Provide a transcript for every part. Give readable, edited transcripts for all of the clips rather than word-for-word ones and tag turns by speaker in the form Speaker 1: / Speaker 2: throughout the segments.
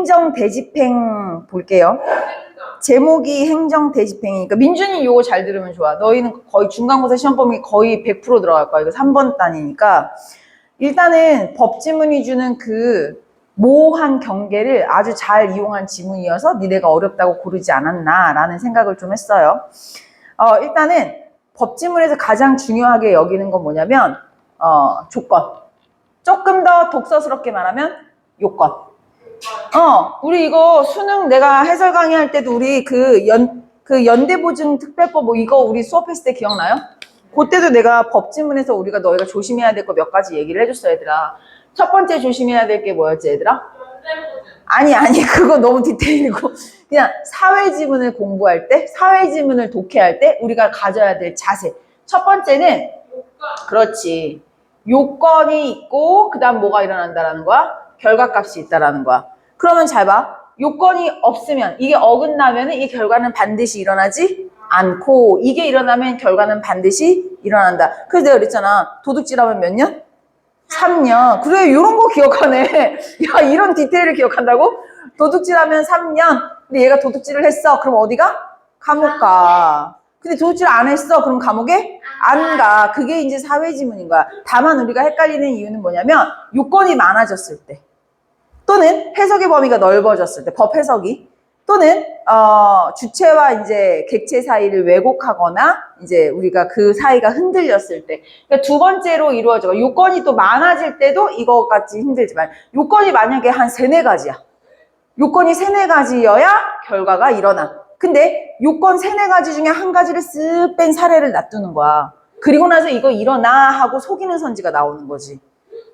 Speaker 1: 행정대집행 볼게요. 제목이 행정대집행이니까 민준이 요거 잘 들으면 좋아. 너희는 거의 중간고사 시험 범위 거의 100% 들어갈 거야. 이거 3번 단위니까. 일단은 법지문이 주는 그 모호한 경계를 아주 잘 이용한 지문이어서 니네가 어렵다고 고르지 않았나라는 생각을 좀 했어요. 일단은 법지문에서 가장 중요하게 여기는 건 뭐냐면 조건. 조금 더 독서스럽게 말하면 요건. 우리 이거 수능 내가 해설 강의할 때도 우리 그 연대보증 특별법 뭐 이거 우리 수업했을 때 기억나요? 그때도 내가 법지문에서 우리가 너희가 조심해야 될 거 몇 가지 얘기를 해줬어, 얘들아. 첫 번째 조심해야 될 게 뭐였지, 얘들아? 아니, 그거 너무 디테일이고. 그냥 사회지문을 공부할 때, 사회지문을 독해할 때 우리가 가져야 될 자세. 첫 번째는, 그렇지. 요건이 있고, 그 다음 뭐가 일어난다라는 거야? 결과값이 있다라는 거야. 그러면 잘 봐. 요건이 없으면, 이게 어긋나면 이 결과는 반드시 일어나지 않고, 이게 일어나면 결과는 반드시 일어난다. 그래서 내가 그랬잖아. 도둑질하면 몇 년? 3년. 그래, 요런 거 기억하네. 야, 이런 디테일을 기억한다고? 도둑질하면 3년. 근데 얘가 도둑질을 했어. 그럼 어디가? 감옥 가. 근데 도둑질 안 했어. 그럼 감옥에 안 가. 그게 이제 사회지문인 거야. 다만 우리가 헷갈리는 이유는 뭐냐면 요건이 많아졌을 때 또는 해석의 범위가 넓어졌을 때, 법 해석이 또는 주체와 이제 객체 사이를 왜곡하거나 이제 우리가 그 사이가 흔들렸을 때, 그러니까 두 번째로 이루어져. 요건이 또 많아질 때도 이거같이 힘들지만 요건이 만약에 한 3-4가지야. 요건이 3-4가지여야 결과가 일어나. 근데 요건 3-4가지 중에 한 가지를 쓱 뺀 사례를 놔두는 거야. 그리고 나서 이거 일어나 하고 속이는 선지가 나오는 거지.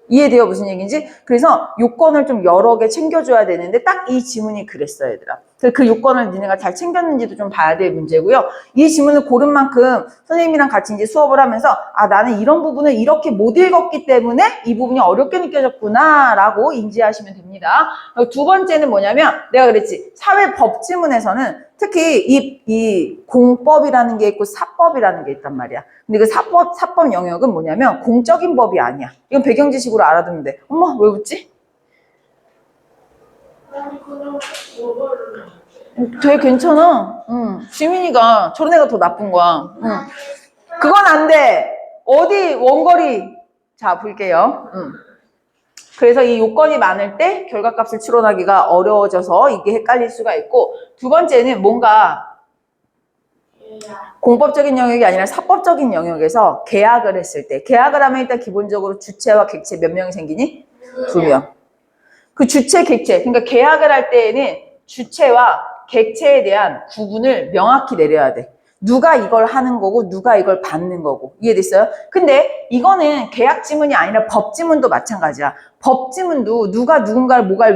Speaker 1: 이해돼요? 무슨 얘기인지? 그래서 요건을 좀 여러 개 챙겨줘야 되는데 딱 이 지문이 그랬어요, 얘들아. 그 요건을 니네가 잘 챙겼는지도 좀 봐야 될 문제고요. 이 지문을 고른 만큼 선생님이랑 같이 이제 수업을 하면서 나는 이런 부분을 이렇게 못 읽었기 때문에 이 부분이 어렵게 느껴졌구나 라고 인지하시면 됩니다. 두 번째는 뭐냐면 내가 그랬지. 사회법 지문에서는 특히 이 공법이라는 게 있고 사법이라는 게 있단 말이야. 근데 그 사법 영역은 뭐냐면 공적인 법이 아니야. 이건 배경 지식으로 알아두면 돼. 엄마 왜 웃지? 되게 괜찮아. 지민이가 저런 애가 더 나쁜 거야. 그건 안 돼. 어디 원거리. 자 볼게요. 그래서 이 요건이 많을 때 결과값을 추론하기가 어려워져서 이게 헷갈릴 수가 있고, 두 번째는 뭔가 공법적인 영역이 아니라 사법적인 영역에서 계약을 했을 때, 계약을 하면 일단 기본적으로 주체와 객체 몇 명이 생기니? 2명. 그 주체, 객체, 그러니까 계약을 할 때에는 주체와 객체에 대한 구분을 명확히 내려야 돼. 누가 이걸 하는 거고 누가 이걸 받는 거고. 이해됐어요? 근데 이거는 계약 지문이 아니라 법 지문도 마찬가지야. 법 지문도 누가 누군가를 뭐가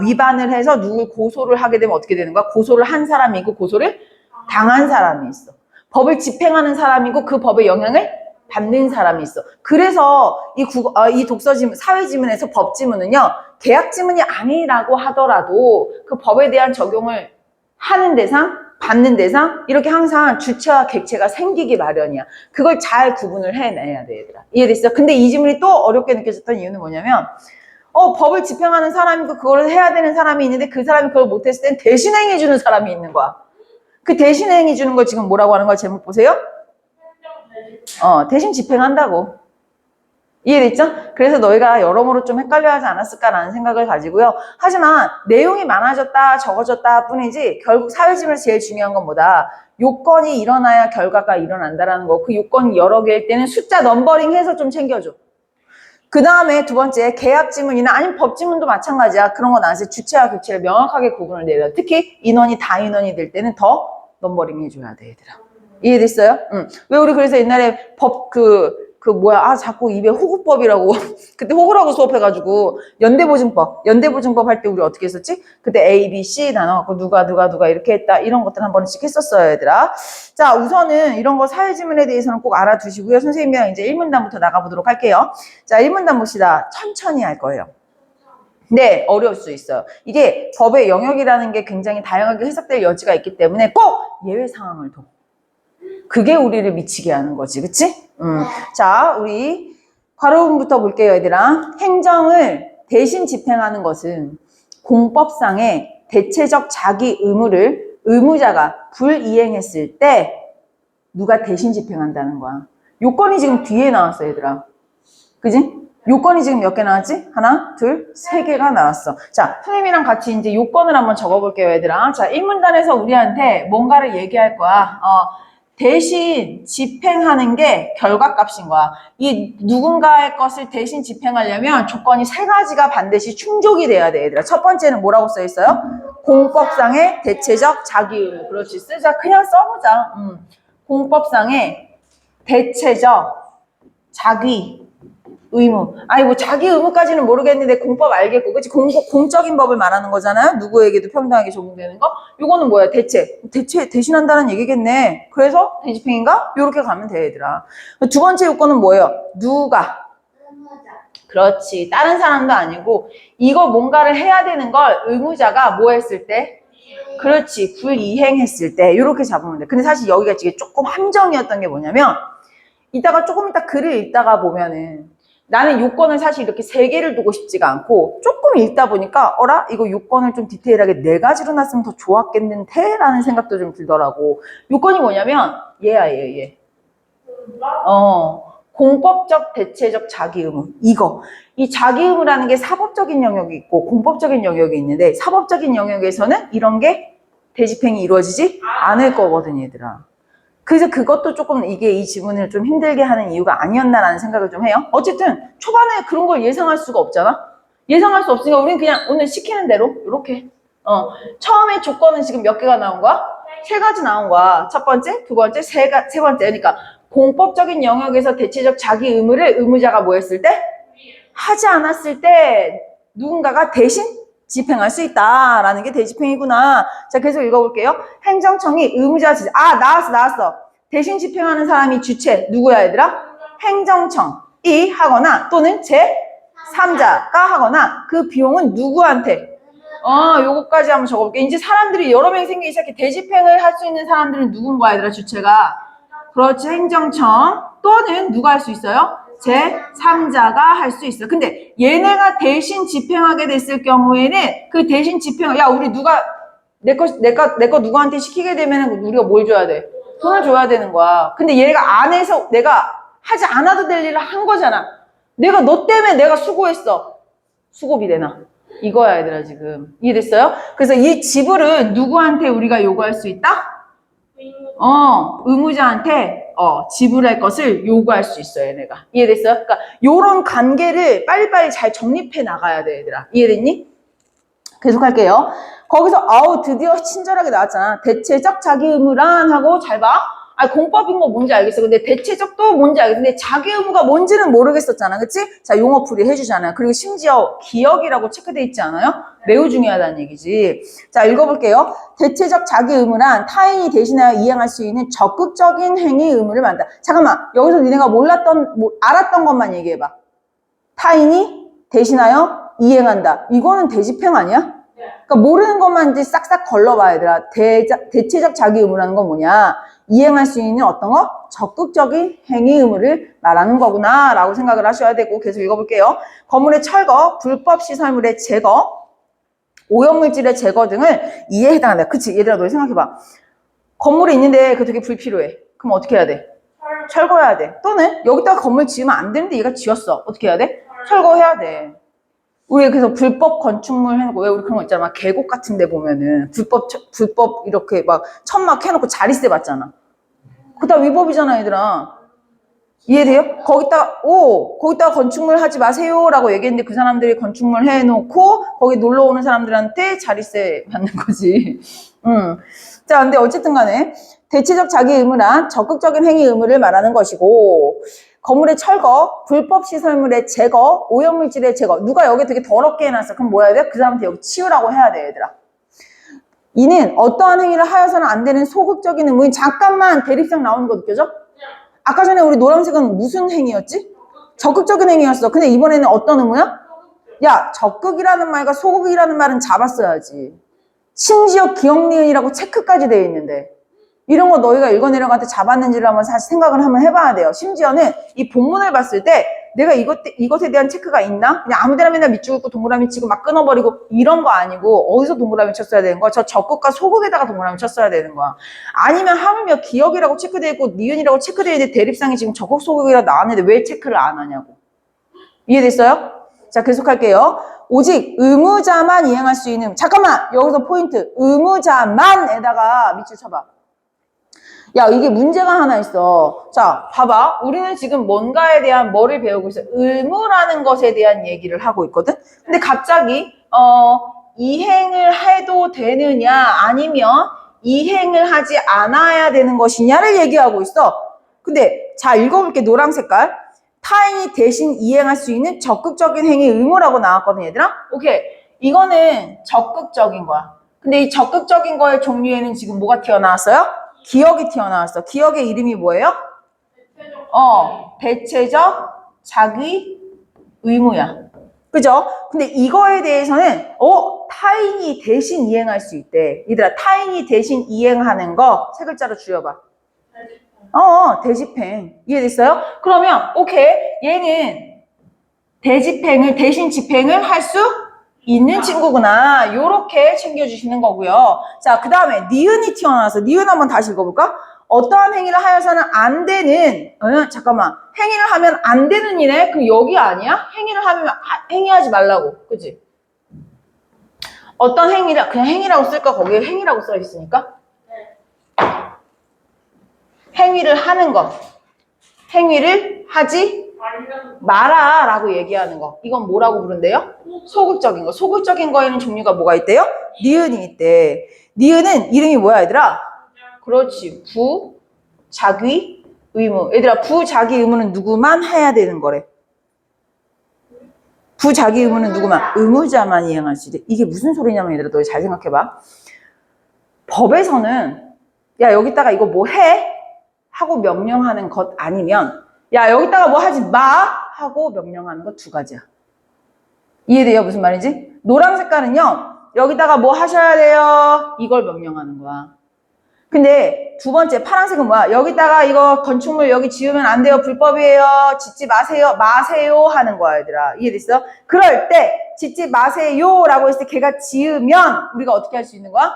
Speaker 1: 위반을 해서 누굴 고소를 하게 되면 어떻게 되는 거야? 고소를 한 사람이 있고 고소를 당한 사람이 있어. 법을 집행하는 사람이고 그 법의 영향을 받는 사람이 있어. 그래서 이 독서 지문, 사회 지문에서 법 지문은요, 계약 지문이 아니라고 하더라도 그 법에 대한 적용을 하는 대상, 받는 대상, 이렇게 항상 주체와 객체가 생기기 마련이야. 그걸 잘 구분을 해내야 돼, 얘들아. 이해됐어? 근데 이 지문이 또 어렵게 느껴졌던 이유는 뭐냐면, 법을 집행하는 사람이고 그걸 해야 되는 사람이 있는데 그 사람이 그걸 못했을 땐 대신 행해주는 사람이 있는 거야. 그 대신 행해주는 걸 지금 뭐라고 하는 거야? 제목 보세요. 대신 집행한다고. 이해됐죠? 그래서 너희가 여러모로 좀 헷갈려 하지 않았을까라는 생각을 가지고요. 하지만 내용이 많아졌다 적어졌다 뿐이지 결국 사회지문에서 제일 중요한 건 뭐다? 요건이 일어나야 결과가 일어난다라는 거. 그 요건이 여러 개일 때는 숫자 넘버링 해서 좀 챙겨줘. 그 다음에 두 번째 계약지문이나 아니면 법지문도 마찬가지야. 그런 거 나와서 주체와 객체를 명확하게 구분을 내려. 특히 인원이 다인원이 될 때는 더 넘버링 해줘야 돼, 얘들아. 이해됐어요? 왜 우리 그래서 옛날에 법 자꾸 입에 호구법이라고 그때 호구라고 수업해가지고 연대보증법 할 때 우리 어떻게 했었지? 그때 A, B, C 나눠갖고 누가 이렇게 했다 이런 것들 한 번씩 했었어요, 얘들아. 자, 우선은 이런 거 사회지문에 대해서는 꼭 알아두시고요. 선생님이랑 이제 1문단부터 나가보도록 할게요. 자, 1문단 봅시다. 천천히 할 거예요. 네, 어려울 수 있어요. 이게 법의 영역이라는 게 굉장히 다양하게 해석될 여지가 있기 때문에 꼭 예외 상황을 둬. 그게 우리를 미치게 하는 거지, 그치? 자, 우리 괄호문부터 볼게요, 얘들아. 행정을 대신 집행하는 것은 공법상의 대체적 자기 의무를 의무자가 불이행했을 때 누가 대신 집행한다는 거야. 요건이 지금 뒤에 나왔어, 얘들아. 그지? 요건이 지금 몇 개 나왔지? 하나, 둘, 세 개가 나왔어. 자, 선생님이랑 같이 이제 요건을 한번 적어볼게요, 얘들아. 자, 1문단에서 우리한테 뭔가를 얘기할 거야. 대신 집행하는 게 결과값인 거야. 이 누군가의 것을 대신 집행하려면 조건이 세 가지가 반드시 충족이 돼야 돼, 얘들아. 첫 번째는 뭐라고 써 있어요? 공법상의 대체적 자기 의무. 그렇지, 쓰자. 그냥 써보자. 공법상의 대체적 자기 의무. 아니 뭐 자기 의무까지는 모르겠는데 공법 알겠고, 그치? 공적인 법을 말하는 거잖아요. 누구에게도 평등하게 적용되는 거. 요거는 뭐야? 대신한다는 얘기겠네. 그래서 대집행인가? 요렇게 가면 돼, 얘들아. 두 번째 요건은 뭐예요? 누가? 그렇지. 다른 사람도 아니고 이거 뭔가를 해야 되는 걸 의무자가 뭐 했을 때? 그렇지. 불이행했을 때. 요렇게 잡으면 돼. 근데 사실 여기가 지금 조금 함정이었던 게 뭐냐면, 조금 이따 글을 읽다가 보면은 나는 요건을 사실 이렇게 세 개를 두고 싶지가 않고 조금 읽다 보니까 이거 요건을 좀 디테일하게 네 가지로 놨으면 더 좋았겠는데? 라는 생각도 좀 들더라고. 요건이 뭐냐면 얘. 공법적 대체적 자기 의무. 이 자기 의무라는 게 사법적인 영역이 있고 공법적인 영역이 있는데, 사법적인 영역에서는 이런 게 대집행이 이루어지지 않을 거거든, 얘들아. 그래서 그것도 조금 이 지문을 좀 힘들게 하는 이유가 아니었나라는 생각을 좀 해요. 어쨌든 초반에 그런 걸 예상할 수가 없잖아. 예상할 수 없으니까 우리는 그냥 오늘 시키는 대로 이렇게. 처음에 조건은 지금 몇 개가 나온 거야? 세 가지 나온 거야. 첫 번째, 두 번째, 세 번째. 그러니까 공법적인 영역에서 대체적 자기 의무를 의무자가 뭐 했을 때? 하지 않았을 때 누군가가 대신 집행할 수 있다라는 게 대집행이구나. 자, 계속 읽어볼게요. 행정청이 의무자 지정. 나왔어. 대신 집행하는 사람이 주체. 누구야, 얘들아? 행정청이 하거나 또는 제3자가 하거나 그 비용은 누구한테? 요거까지 한번 적어볼게. 이제 사람들이 여러 명이 생기기 시작해. 대집행을 할 수 있는 사람들은 누군가, 얘들아? 주체가. 그렇지, 행정청 또는 누가 할 수 있어요? 제3자가 할 수 있어. 근데 얘네가 대신 집행하게 됐을 경우에는 그 대신 집행, 우리 누가 내 거 누구한테 시키게 되면 우리가 뭘 줘야 돼? 돈을 줘야 되는 거야. 근데 얘가 안 해서 내가 하지 않아도 될 일을 한 거잖아. 너 때문에 내가 수고했어. 수고비 내놔. 이거야, 얘들아, 지금. 이해됐어요? 그래서 이 지불은 누구한테 우리가 요구할 수 있다? 의무자한테 지불할 것을 요구할 수 있어요, 얘네가. 이해됐어요? 그러니까 요런 관계를 빨리빨리 잘 정립해 나가야 돼, 얘들아. 이해됐니? 계속 할게요. 거기서 드디어 친절하게 나왔잖아. 대체적 자기 의무란 하고 잘 봐. 공법인 거 뭔지 알겠어. 근데 대체적도 뭔지 알겠어. 근데 자기 의무가 뭔지는 모르겠었잖아. 그치? 자, 용어 풀이 해주잖아요. 그리고 심지어 기억이라고 체크돼 있지 않아요? 매우 중요하다는 얘기지. 자, 읽어볼게요. 대체적 자기 의무란 타인이 대신하여 이행할 수 있는 적극적인 행위 의무를 말한다. 잠깐만. 여기서 니네가 알았던 것만 얘기해봐. 타인이 대신하여 이행한다. 이거는 대집행 아니야? 그러니까 모르는 것만 이제 싹싹 걸러봐, 얘들아. 대체적 자기 의무라는 건 뭐냐? 이행할 수 있는 어떤 거? 적극적인 행위 의무를 말하는 거구나 라고 생각을 하셔야 되고, 계속 읽어볼게요. 건물의 철거, 불법 시설물의 제거, 오염물질의 제거 등을 이에 해당한다. 그치? 얘들아, 너 생각해봐. 건물이 있는데 그거 되게 불필요해. 그럼 어떻게 해야 돼? 철거해야 돼. 또는 여기다가 건물 지으면 안 되는데 얘가 지었어. 어떻게 해야 돼? 철거해야 돼. 우리 그래서 불법 건축물 해놓고, 왜 우리 그런 거 있잖아. 막 계곡 같은 데 보면은 불법 이렇게 막 천막 해놓고 자리세 받잖아. 그거 다 위법이잖아, 얘들아. 이해돼요? 거기다가 건축물 하지 마세요 라고 얘기했는데 그 사람들이 건축물 해놓고 거기 놀러 오는 사람들한테 자리세 받는 거지. 자, 근데 어쨌든 간에 대체적 자기 의무란 적극적인 행위 의무를 말하는 것이고, 건물의 철거, 불법 시설물의 제거, 오염물질의 제거. 누가 여기 되게 더럽게 해놨어. 그럼 뭐 해야 돼? 그 사람한테 여기 치우라고 해야 돼, 얘들아. 이는 어떠한 행위를 하여서는 안 되는 소극적인 의무인, 잠깐만 대립성 나오는 거 느껴져? 아까 전에 우리 노란색은 무슨 행위였지? 적극적인 행위였어. 근데 이번에는 어떤 의무야? 야, 적극이라는 말과 소극이라는 말은 잡았어야지. 심지어 기억니은이라고 체크까지 되어 있는데. 이런 거 너희가 읽어내려가한테 잡았는지를 한번 사실 생각을 한번 해봐야 돼요. 심지어는 이 본문을 봤을 때 내가 이것에 대한 체크가 있나? 그냥 아무 데나 맨날 밑줄 긋고 동그라미 치고 막 끊어버리고 이런 거 아니고 어디서 동그라미 쳤어야 되는 거야? 저 적극과 소극에다가 동그라미 쳤어야 되는 거야. 아니면 하물며 기억이라고 체크되어 있고 니은이라고 체크되어 있는데 대립상이 지금 적극 소극이라 나왔는데 왜 체크를 안 하냐고. 이해됐어요? 자, 계속할게요. 오직 의무자만 이행할 수 있는, 잠깐만! 여기서 포인트. 의무자만에다가 밑줄 쳐봐. 야, 이게 문제가 하나 있어. 자, 봐봐. 우리는 지금 뭔가에 대한 뭐를 배우고 있어? 의무라는 것에 대한 얘기를 하고 있거든? 근데 갑자기, 이행을 해도 되느냐, 아니면 이행을 하지 않아야 되는 것이냐를 얘기하고 있어. 근데, 자, 읽어볼게. 노란 색깔. 타인이 대신 이행할 수 있는 적극적인 행위 의무라고 나왔거든, 얘들아? 오케이. 이거는 적극적인 거야. 근데 이 적극적인 거의 종류에는 지금 뭐가 튀어나왔어요? 기억이 튀어나왔어. 기억의 이름이 뭐예요? 대체적 자기 의무야. 그죠? 근데 이거에 대해서는 타인이 대신 이행할 수 있대. 얘들아, 타인이 대신 이행하는 거 세 글자로 줄여봐. 대집행. 이해됐어요? 그러면 오케이. 얘는 대집행을 대신 집행을 할 수 있는 친구구나. 요렇게 챙겨주시는 거고요. 자, 그 다음에 니은이 튀어나와서 니은 한번 다시 읽어볼까? 어떠한 행위를 하여서는 안 되는 잠깐만. 행위를 하면 안 되는 일에 그럼 여기 아니야? 행위를 하면 행위하지 말라고. 그치? 어떤 행위를 그냥 행위라고 쓸까? 거기에 행위라고 써 있으니까. 행위를 하는 것. 행위를 하지 마라 라고 얘기하는 거. 이건 뭐라고 부른대요? 소극적인 거. 소극적인 거에는 종류가 뭐가 있대요? 니은이 있대. 니은은 이름이 뭐야 얘들아? 그렇지. 부, 자기, 의무. 얘들아, 부, 자기, 의무는 누구만 해야 되는 거래. 부, 자기, 의무는 누구만? 의무자만 이행할 수 있대. 이게 무슨 소리냐면 얘들아, 너 잘 생각해봐. 법에서는 야, 여기다가 이거 뭐 해? 하고 명령하는 것 아니면 야, 여기다가 뭐 하지 마! 하고 명령하는 것 두 가지야. 이해돼요? 무슨 말인지? 노란 색깔은요, 여기다가 뭐 하셔야 돼요? 이걸 명령하는 거야. 근데 두 번째 파란색은 뭐야? 여기다가 이거 건축물 여기 지으면 안 돼요. 불법이에요. 짓지 마세요. 마세요 하는 거야, 얘들아. 이해됐어? 그럴 때 짓지 마세요 라고 했을 때 걔가 지으면 우리가 어떻게 할 수 있는 거야?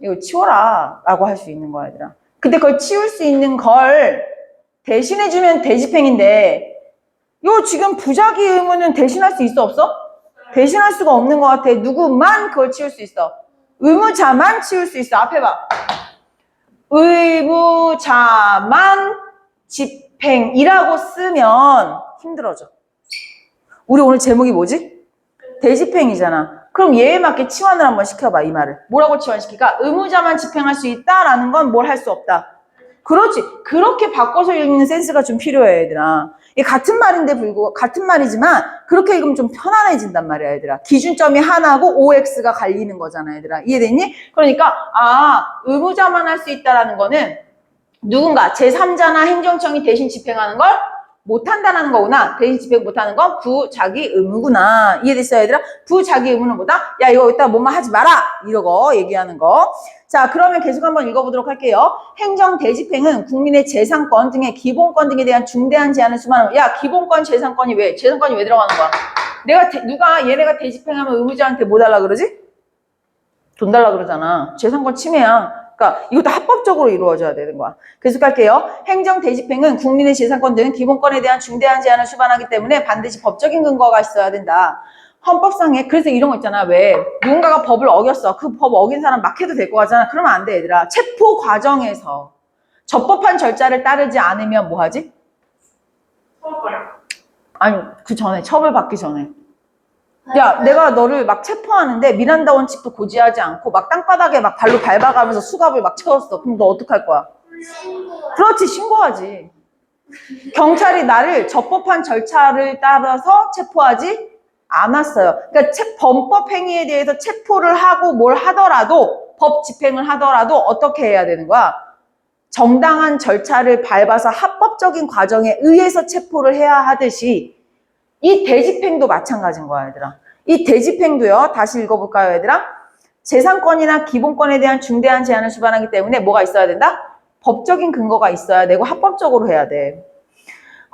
Speaker 1: 이거 치워라 라고 할 수 있는 거야, 얘들아. 근데 그걸 치울 수 있는 걸 대신해주면 대집행인데 이거 지금 부작위 의무는 대신할 수 있어 없어? 대신할 수가 없는 것 같아. 누구만 그걸 치울 수 있어? 의무자만 치울 수 있어. 앞에 봐. 의무자만 집행이라고 쓰면 힘들어져. 우리 오늘 제목이 뭐지? 대집행이잖아. 그럼 얘에 맞게 치환을 한번 시켜봐, 이 말을. 뭐라고 치환시킬까? 의무자만 집행할 수 있다라는 건 뭘 할 수 없다. 그렇지. 그렇게 바꿔서 읽는 센스가 좀 필요해, 얘들아. 이게 같은 말인데 같은 말이지만 그렇게 읽으면 좀 편안해진단 말이야, 얘들아. 기준점이 하나고 OX가 갈리는 거잖아, 얘들아. 이해됐니? 그러니까 의무자만 할 수 있다라는 거는 누군가 제3자나 행정청이 대신 집행하는 걸 못한다는 거구나. 대신 집행 못하는 건 부자기 의무구나. 이해됐어요, 얘들아? 부자기 의무는 뭐다? 야, 이거 이따 뭐만 하지 마라! 이러고 얘기하는 거. 자, 그러면 계속 한번 읽어보도록 할게요. 행정 대집행은 국민의 재산권 등의 기본권 등에 대한 중대한 제한을 수반하는. 야, 기본권, 재산권이 왜? 재산권이 왜 들어가는 거야? 얘네가 대집행하면 의무자한테 뭐 달라 그러지? 돈 달라 그러잖아. 재산권 침해야. 그러니까 이것도 합법적으로 이루어져야 되는 거야. 계속할게요. 행정 대집행은 국민의 재산권 등 기본권에 대한 중대한 제한을 수반하기 때문에 반드시 법적인 근거가 있어야 된다. 헌법상에 그래서 이런 거 있잖아. 왜 누군가가 법을 어겼어. 그 법 어긴 사람 막 해도 될 거 같잖아. 그러면 안 돼, 얘들아. 체포 과정에서 적법한 절차를 따르지 않으면 뭐 하지? 처벌. 아니, 그 전에 처벌받기 전에. 야, 내가 너를 막 체포하는데 미란다 원칙도 고지하지 않고 막 땅바닥에 막 발로 밟아가면서 수갑을 막 채웠어. 그럼 너 어떡할 거야? 그렇지, 신고하지. 경찰이 나를 적법한 절차를 따라서 체포하지 않았어요. 그러니까 범법 행위에 대해서 체포를 하고 뭘 하더라도 법 집행을 하더라도 어떻게 해야 되는 거야? 정당한 절차를 밟아서 합법적인 과정에 의해서 체포를 해야 하듯이 이 대집행도 마찬가지인 거야, 얘들아. 이 대집행도요. 다시 읽어볼까요, 얘들아? 재산권이나 기본권에 대한 중대한 제한을 수반하기 때문에 뭐가 있어야 된다? 법적인 근거가 있어야 되고 합법적으로 해야 돼.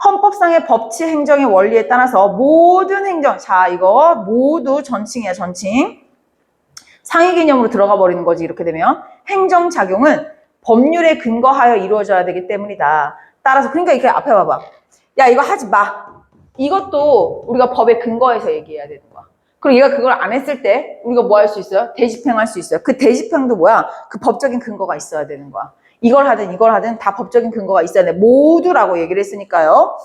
Speaker 1: 헌법상의 법치 행정의 원리에 따라서 모든 행정, 자 이거 모두 전칭이야 전칭. 상위 개념으로 들어가 버리는 거지 이렇게 되면. 행정작용은 법률에 근거하여 이루어져야 되기 때문이다. 따라서 그러니까 이렇게 앞에 봐봐. 야 이거 하지 마. 이것도 우리가 법에 근거해서 얘기해야 되는 거야. 그리고 얘가 그걸 안 했을 때 우리가 뭐 할 수 있어요? 대집행할 수 있어요. 그 대집행도 뭐야? 그 법적인 근거가 있어야 되는 거야. 이걸 하든 다 법적인 근거가 있어야 돼. 모두라고 얘기를 했으니까요.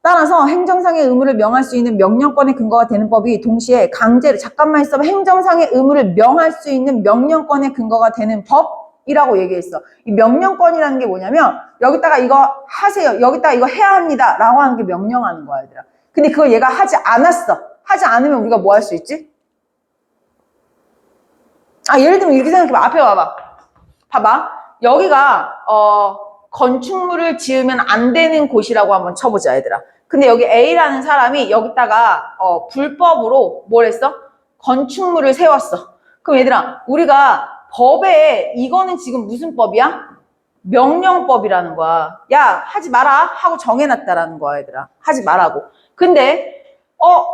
Speaker 1: 따라서 행정상의 의무를 명할 수 있는 명령권의 근거가 되는 법이 동시에 강제로 잠깐만 있어봐. 행정상의 의무를 명할 수 있는 명령권의 근거가 되는 법이라고 얘기했어. 이 명령권이라는 게 뭐냐면 여기다가 이거 하세요. 여기다가 이거 해야 합니다. 라고 하는 게 명령하는 거야 얘들아. 근데 그걸 얘가 하지 않았어. 하지 않으면 우리가 뭐 할 수 있지? 예를 들면 이렇게 생각해봐. 앞에 와봐. 봐봐. 여기가 건축물을 지으면 안 되는 곳이라고 한번 쳐보자 얘들아. 근데 여기 A라는 사람이 여기다가 불법으로 뭘 했어? 건축물을 세웠어. 그럼 얘들아 우리가 법에 이거는 지금 무슨 법이야? 명령법이라는 거야. 야 하지 마라 하고 정해놨다라는 거야 얘들아. 하지 말라고. 근데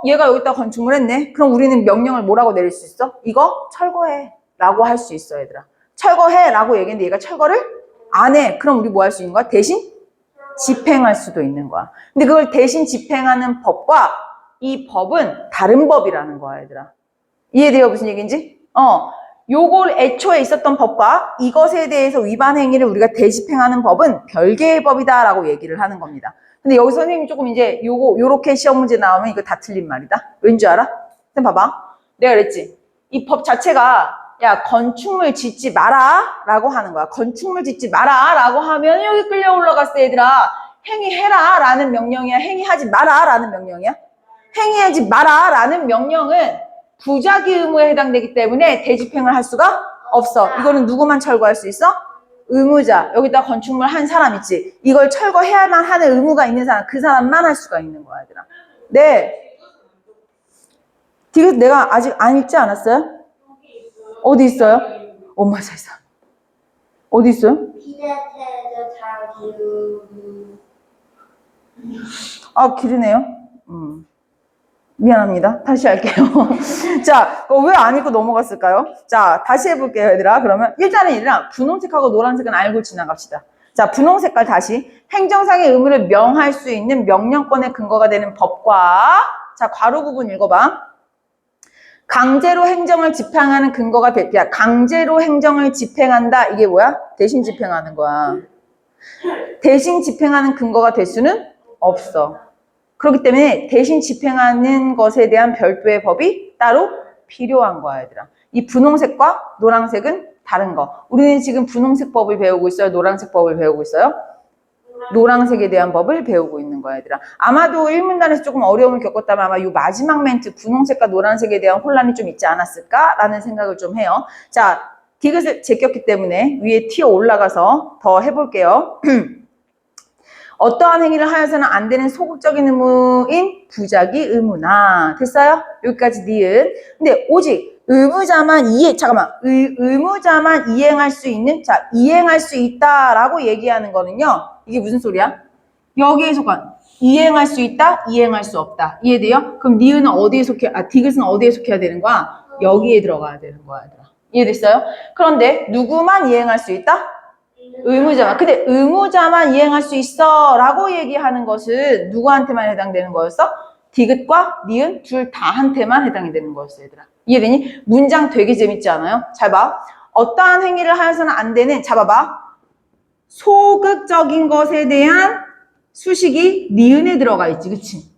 Speaker 1: 얘가 여기다 건축물 했네. 그럼 우리는 명령을 뭐라고 내릴 수 있어? 이거 철거해 라고 할 수 있어 얘들아. 철거해 라고 얘기했는데 얘가 철거를 안 해. 그럼 우리 뭐 할 수 있는 거야? 대신 집행할 수도 있는 거야. 근데 그걸 대신 집행하는 법과 이 법은 다른 법이라는 거야 얘들아. 이해돼요 무슨 얘기인지? 요걸 애초에 있었던 법과 이것에 대해서 위반 행위를 우리가 대집행하는 법은 별개의 법이다 라고 얘기를 하는 겁니다. 근데 여기서 선생님이 조금 이제 요렇게 시험 문제 나오면 이거 다 틀린 말이다. 왠지 알아? 선생님 봐봐. 내가 그랬지. 이 법 자체가 야 건축물 짓지 마라 라고 하는 거야. 건축물 짓지 마라 라고 하면 여기 끌려 올라갔어 얘들아. 행위해라 라는 명령이야. 행위하지 마라 라는 명령이야. 행위하지 마라 라는 명령은 부작위 의무에 해당되기 때문에 대집행을 할 수가 없어. 이거는 누구만 철거할 수 있어? 의무자. 여기다 건축물 한 사람 있지. 이걸 철거해야만 하는 의무가 있는 사람. 그 사람만 할 수가 있는 거야 얘들아. 네. 내가 아직 안 읽지 않았어요? 어디 있어요? 엄마 세상. 어디 있어요? 길이네요. 미안합니다. 다시 할게요. 자, 왜 안 읽고 넘어갔을까요? 자, 다시 해볼게요, 얘들아. 그러면 일단은 얘들아, 분홍색하고 노란색은 알고 지나갑시다. 자, 분홍 색깔 다시. 행정상의 의무를 명할 수 있는 명령권의 근거가 되는 법과 자, 괄호 부분 읽어봐. 강제로 행정을 집행하는 근거가 야, 강제로 행정을 집행한다. 이게 뭐야? 대신 집행하는 거야. 대신 집행하는 근거가 될 수는 없어. 그렇기 때문에 대신 집행하는 것에 대한 별도의 법이 따로 필요한 거야, 얘들아. 이 분홍색과 노란색은 다른 거. 우리는 지금 분홍색 법을 배우고 있어요? 노란색 법을 배우고 있어요? 노란색에 대한 법을 배우고 있는 거야, 얘들아. 아마도 1문단에서 조금 어려움을 겪었다면 아마 이 마지막 멘트 분홍색과 노란색에 대한 혼란이 좀 있지 않았을까라는 생각을 좀 해요. 자, 디귿을 제꼈기 때문에 위에 튀어 올라가서 더 해볼게요. 어떠한 행위를 하여서는 안 되는 소극적인 의무인 부작위 의무나. 됐어요? 여기까지 니은. 근데 오직 의무자만 의무자만 이행할 수 있는, 자, 이행할 수 있다라고 얘기하는 거는요. 이게 무슨 소리야? 여기에 속한 이행할 수 있다, 이행할 수 없다. 이해돼요? 그럼 니은은 어디에 속해? 디귿은 어디에 속해야 되는 거야? 여기에 들어가야 되는 거야. 이해됐어요? 그런데 누구만 이행할 수 있다? 의무자만. 근데 의무자만 이행할 수 있어 라고 얘기하는 것은 누구한테만 해당되는 거였어? 디귿과 니은 둘 다한테만 해당이 되는 거였어 얘들아. 이해되니? 문장 되게 재밌지 않아요? 잘 봐. 어떠한 행위를 하여서는 안 되는, 잡아봐. 소극적인 것에 대한 수식이 니은에 들어가 있지. 그치?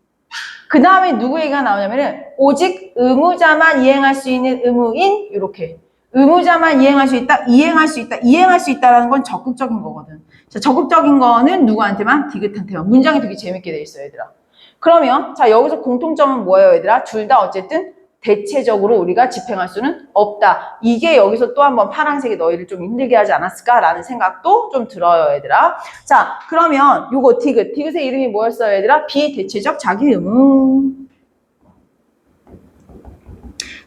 Speaker 1: 그 다음에 누구 얘기가 나오냐면은 오직 의무자만 이행할 수 있는 의무인 이렇게. 의무자만 이행할 수 있다, 이행할 수 있다, 이행할 수 있다라는 건 적극적인 거거든. 자, 적극적인 거는 누구한테만? 디귿한테만. 문장이 되게 재밌게 돼 있어, 얘들아. 그러면 자, 여기서 공통점은 뭐예요, 얘들아? 둘 다 어쨌든 대체적으로 우리가 집행할 수는 없다. 이게 여기서 또 한번 파란색이 너희를 좀 힘들게 하지 않았을까라는 생각도 좀 들어요, 얘들아. 자, 그러면 요거 디귿. 디귿의 이름이 뭐였어요, 얘들아? 비대체적 자기 의무.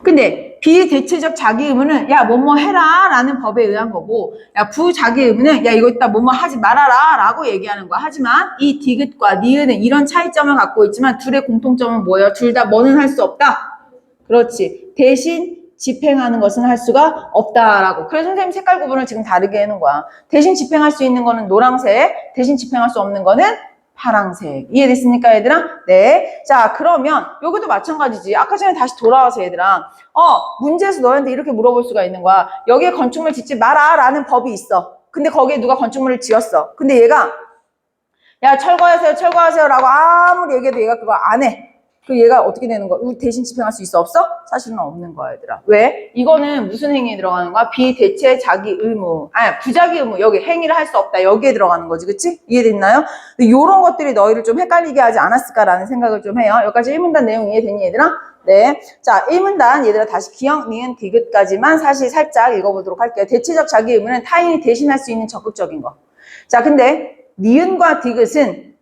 Speaker 1: 근데 비대체적 자기 의무는 야 뭐뭐 해라 라는 법에 의한 거고, 야 부자기 의무는 야 이거 이따 뭐뭐 하지 말아라 라고 얘기하는 거야. 하지만 이 디귿과 니은은 이런 차이점을 갖고 있지만 둘의 공통점은 뭐예요? 둘 다 뭐는 할 수 없다? 그렇지. 대신 집행하는 것은 할 수가 없다라고. 그래서 선생님 색깔 구분을 지금 다르게 해놓은 거야. 대신 집행할 수 있는 거는 노란색, 대신 집행할 수 없는 거는 파랑색. 이해됐습니까, 얘들아? 네. 자, 그러면 여기도 마찬가지지. 아까 전에 다시 돌아와서 얘들아. 문제에서 너한테 이렇게 물어볼 수가 있는 거야. 여기에 건축물 짓지 마라 라는 법이 있어. 근데 거기에 누가 건축물을 지었어. 근데 얘가 야 철거하세요 철거하세요 라고 아무리 얘기해도 얘가 그거 안 해. 그 얘가 어떻게 되는 거야? 우리 대신 집행할 수 있어? 없어? 사실은 없는 거야, 얘들아. 왜? 이거는 무슨 행위에 들어가는 거야? 비대체 자기 의무. 아니, 부자기 의무. 여기 행위를 할 수 없다. 여기에 들어가는 거지. 그치? 이해됐나요? 근데 요런 것들이 너희를 좀 헷갈리게 하지 않았을까라는 생각을 좀 해요. 여기까지 1문단 내용 이해되니, 얘들아? 네. 자, 1문단 얘들아 다시 기억, 니은, 디귿까지만 사실 살짝 읽어보도록 할게요. 대체적 자기 의무는 타인이 대신할 수 있는 적극적인 거. 자, 근데 니은과 디귿은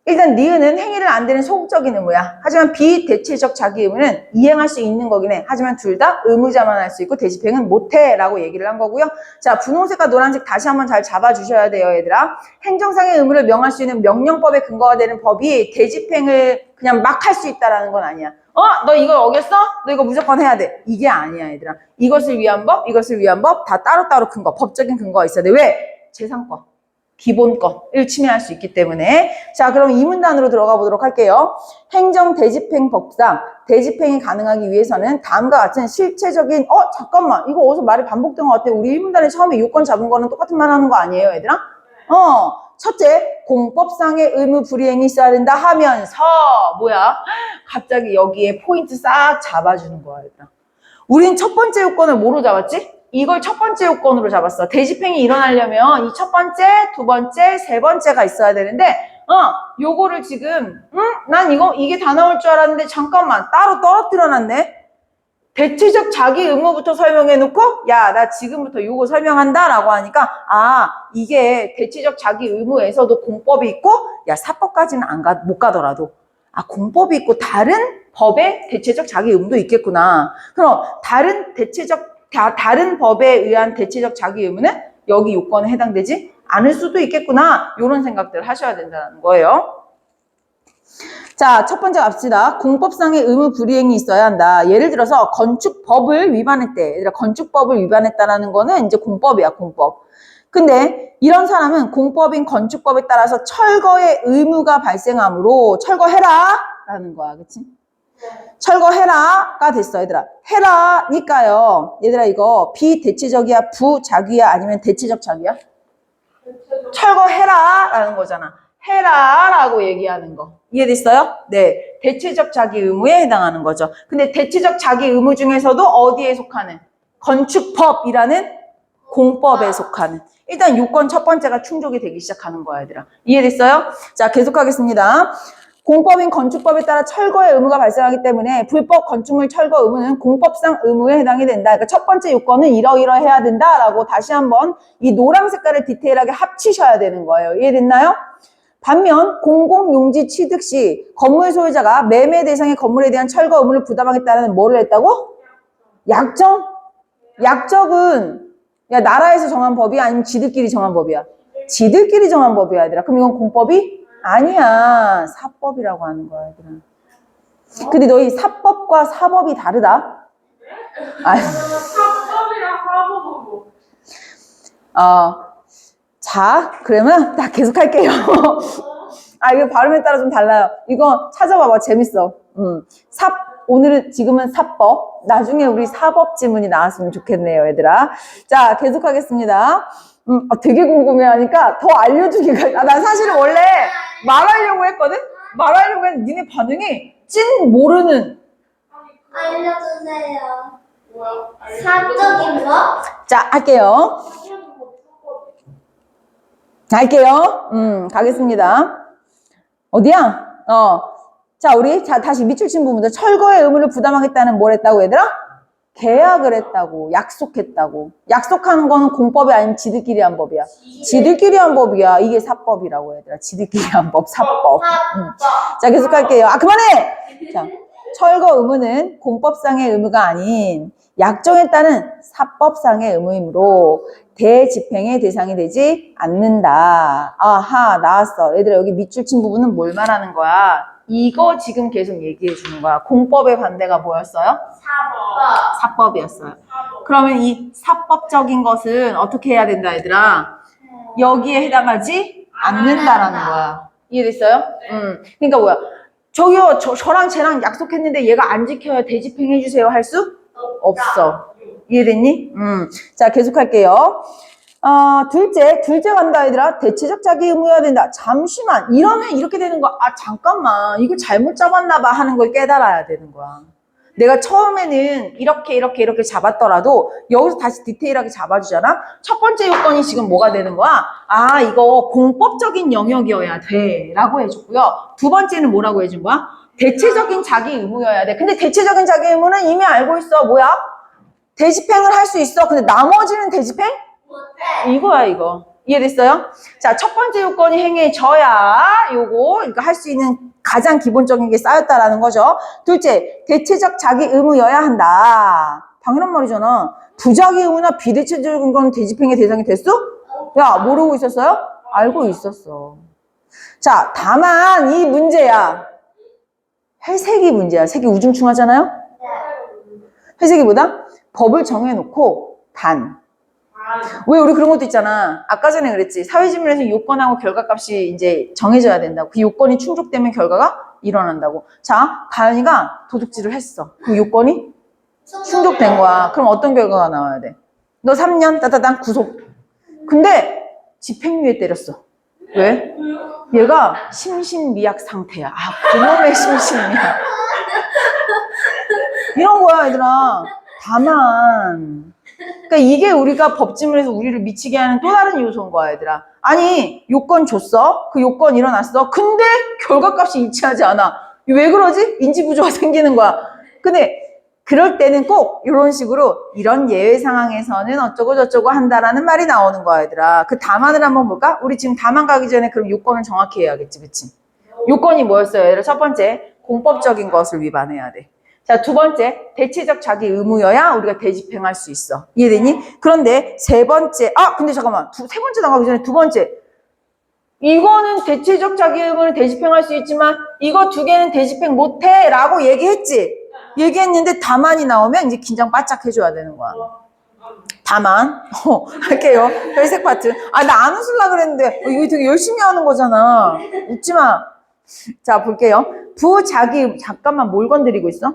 Speaker 1: 일단 니은은 행위를 안 되는 소극적인 의무야. 하지만 비대체적 자기 의무는 이행할 수 있는 거긴 해. 하지만 둘 다 의무자만 할 수 있고 대집행은 못해 라고 얘기를 한 거고요. 자, 분홍색과 노란색 다시 한번 잘 잡아주셔야 돼요, 얘들아. 행정상의 의무를 명할 수 있는 명령법에 근거가 되는 법이 대집행을 그냥 막 할 수 있다라는 건 아니야. 너 이거 어겼어? 너 이거 무조건 해야 돼. 이게 아니야, 얘들아. 이것을 위한 법, 이것을 위한 법 다 따로따로 근거, 법적인 근거가 있어야 돼. 왜? 재산권. 기본권을 침해할 수 있기 때문에. 자, 그럼 이 문단으로 들어가 보도록 할게요. 행정 대집행 법상 대집행이 가능하기 위해서는 다음과 같은 실체적인 잠깐만 이거 어디서 말이 반복된 것 같아. 우리 1문단에 처음에 요건 잡은 거는 똑같은 말 하는 거 아니에요, 얘들아? 첫째, 공법상의 의무 불이행이 있어야 된다 하면서 뭐야? 갑자기 여기에 포인트 싹 잡아주는 거야, 얘들아. 우린 첫 번째 요건을 뭐로 잡았지? 이걸 첫 번째 요건으로 잡았어. 대집행이 일어나려면 이 첫 번째, 두 번째, 세 번째가 있어야 되는데, 요거를 지금, 난 이게 다 나올 줄 알았는데, 잠깐만, 따로 떨어뜨려놨네? 대체적 자기 의무부터 설명해놓고, 야, 나 지금부터 요거 설명한다, 라고 하니까, 이게 대체적 자기 의무에서도 공법이 있고, 야, 사법까지는 못 가더라도, 공법이 있고, 다른 법의 대체적 자기 의무도 있겠구나. 그럼, 다른 법에 의한 대체적 자기 의무는 여기 요건에 해당되지 않을 수도 있겠구나. 이런 생각들을 하셔야 된다는 거예요. 자, 첫 번째 갑시다. 공법상의 의무 불이행이 있어야 한다. 예를 들어서 건축법을 위반했대. 얘들아, 건축법을 위반했다라는 거는 이제 공법이야, 공법. 근데 이런 사람은 공법인 건축법에 따라서 철거의 의무가 발생하므로 철거해라 라는 거야. 그치? 철거해라가 됐어, 얘들아. 해라니까요. 얘들아, 이거 비대체적이야, 부자기야, 아니면 대체적 자기야? 철거해라라는 거잖아. 해라라고 얘기하는 거. 이해됐어요? 네. 대체적 자기 의무에 해당하는 거죠. 근데 대체적 자기 의무 중에서도 어디에 속하는? 건축법이라는 공법에 속하는. 일단 요건 첫 번째가 충족이 되기 시작하는 거야, 얘들아. 이해됐어요? 자, 계속하겠습니다. 공법인 건축법에 따라 철거의 의무가 발생하기 때문에 불법 건축물 철거 의무는 공법상 의무에 해당이 된다. 그러니까 첫 번째 요건은 이러이러해야 된다라고 다시 한번 이 노랑 색깔을 디테일하게 합치셔야 되는 거예요. 이해됐나요? 반면 공공용지 취득 시 건물 소유자가 매매 대상의 건물에 대한 철거 의무를 부담하겠다는 뭐를 했다고? 약정? 약정은 야 나라에서 정한 법이야? 아니면 지들끼리 정한 법이야? 지들끼리 정한 법이야, 얘들아. 그럼 이건 공법이? 아니야. 사법이라고 하는 거야, 얘들아. 근데 너희 사법과 사법이 다르다?
Speaker 2: 사법이랑 사법은 뭐?
Speaker 1: 자, 그러면 나 계속 할게요. 이거 발음에 따라 좀 달라요. 이거 찾아봐봐. 재밌어. 오늘은 지금은 사법. 나중에 우리 사법 지문이 나왔으면 좋겠네요, 얘들아. 자, 계속하겠습니다. 되게 궁금해하니까 더 알려주기가. 난 사실은 원래 말하려고 했거든? 말하려고 했는데 니네 반응이 찐 모르는.
Speaker 3: 알려주세요.
Speaker 2: 뭐야?
Speaker 3: 사적인 거?
Speaker 1: 자, 할게요. 가겠습니다. 어디야? 자, 우리 다시 밑줄 친 부분들. 철거의 의무를 부담하겠다는 뭘 했다고, 얘들아? 계약을 했다고, 약속했다고. 약속하는 거는 공법이 아닌 지들끼리 한 법이야. 지들끼리 한 법이야. 이게 사법이라고, 얘들아. 지들끼리 한 법, 사법. 자, 계속 할게요. 그만해! 자, 철거 의무는 공법상의 의무가 아닌 약정에 따른 사법상의 의무이므로 대집행의 대상이 되지 않는다. 아하, 나왔어. 얘들아, 여기 밑줄 친 부분은 뭘 말하는 거야? 이거 지금 계속 얘기해 주는 거야. 공법의 반대가 뭐였어요? 사법이었어요. 그러면 이 사법적인 것은 어떻게 해야 된다, 얘들아? 여기에 해당하지 않는다라는 거야. 이해됐어요? 그러니까 뭐야? 저기요, 저랑 쟤랑 약속했는데 얘가 안 지켜야 대집행해주세요 할 수 없어. 이해됐니? 자, 계속할게요. 둘째 간다, 얘들아. 대체적 자기 의무여야 된다. 잠시만. 이러면 이렇게 되는 거야. 아, 잠깐만. 이거 잘못 잡았나 봐 하는 걸 깨달아야 되는 거야. 내가 처음에는 이렇게 잡았더라도 여기서 다시 디테일하게 잡아주잖아? 첫 번째 요건이 지금 뭐가 되는 거야? 아, 이거 공법적인 영역이어야 돼. 라고 해줬고요. 두 번째는 뭐라고 해준 거야? 대체적인 자기 의무여야 돼. 근데 대체적인 자기 의무는 이미 알고 있어. 뭐야? 대집행을 할 수 있어. 근데 나머지는 대집행? 이거야, 이거. 이해됐어요? 자, 첫 번째 요건이 행해져야 요거, 그러니까 할 수 있는 가장 기본적인 게 쌓였다라는 거죠. 둘째, 대체적 자기 의무여야 한다. 당연한 말이잖아. 부자기 의무나 비대체적인 건 대집행의 대상이 됐어? 야, 모르고 있었어요? 알고 있었어. 자, 다만 이 문제야. 회색이 문제야. 색이 우중충하잖아요? 회색이보다 법을 정해놓고 왜 우리 그런 것도 있잖아. 아까 전에 그랬지. 사회지문에서 요건하고 결과값이 이제 정해져야 된다고. 그 요건이 충족되면 결과가 일어난다고. 자, 다현이가 도둑질을 했어. 그 요건이 충족된 거야. 그럼 어떤 결과가 나와야 돼? 너 3년 따다당 구속. 근데 집행유예 때렸어. 왜? 얘가 심신미약 상태야. 아, 그놈의 심신미약. 이런 거야, 얘들아. 다만 그러니까 이게 우리가 법지문에서 우리를 미치게 하는 또 다른 요소인 거야, 얘들아. 아니, 요건 줬어. 그 요건 일어났어. 근데 결과값이 일치하지 않아. 왜 그러지? 인지부조가 생기는 거야. 근데 그럴 때는 꼭 이런 식으로 이런 예외 상황에서는 어쩌고 저쩌고 한다라는 말이 나오는 거야, 얘들아. 그 다만을 한번 볼까? 우리 지금 다만 가기 전에 그럼 요건을 정확히 해야겠지, 그치? 요건이 뭐였어요, 얘들아? 첫 번째, 공법적인 것을 위반해야 돼. 자, 두 번째, 대체적 자기 의무여야 우리가 대집행할 수 있어. 이해되니? 그런데 세 번째, 근데 잠깐만. 세 번째 나가기 전에 두 번째. 이거는 대체적 자기 의무는 대집행할 수 있지만 이거 두 개는 대집행 못해 라고 얘기했지? 얘기했는데 다만이 나오면 이제 긴장 바짝 해줘야 되는 거야. 다만, 할게요. 회색 파트. 나 안 웃으려고 그랬는데 이거 되게 열심히 하는 거잖아. 웃지 마. 자, 볼게요. 잠깐만 뭘 건드리고 있어?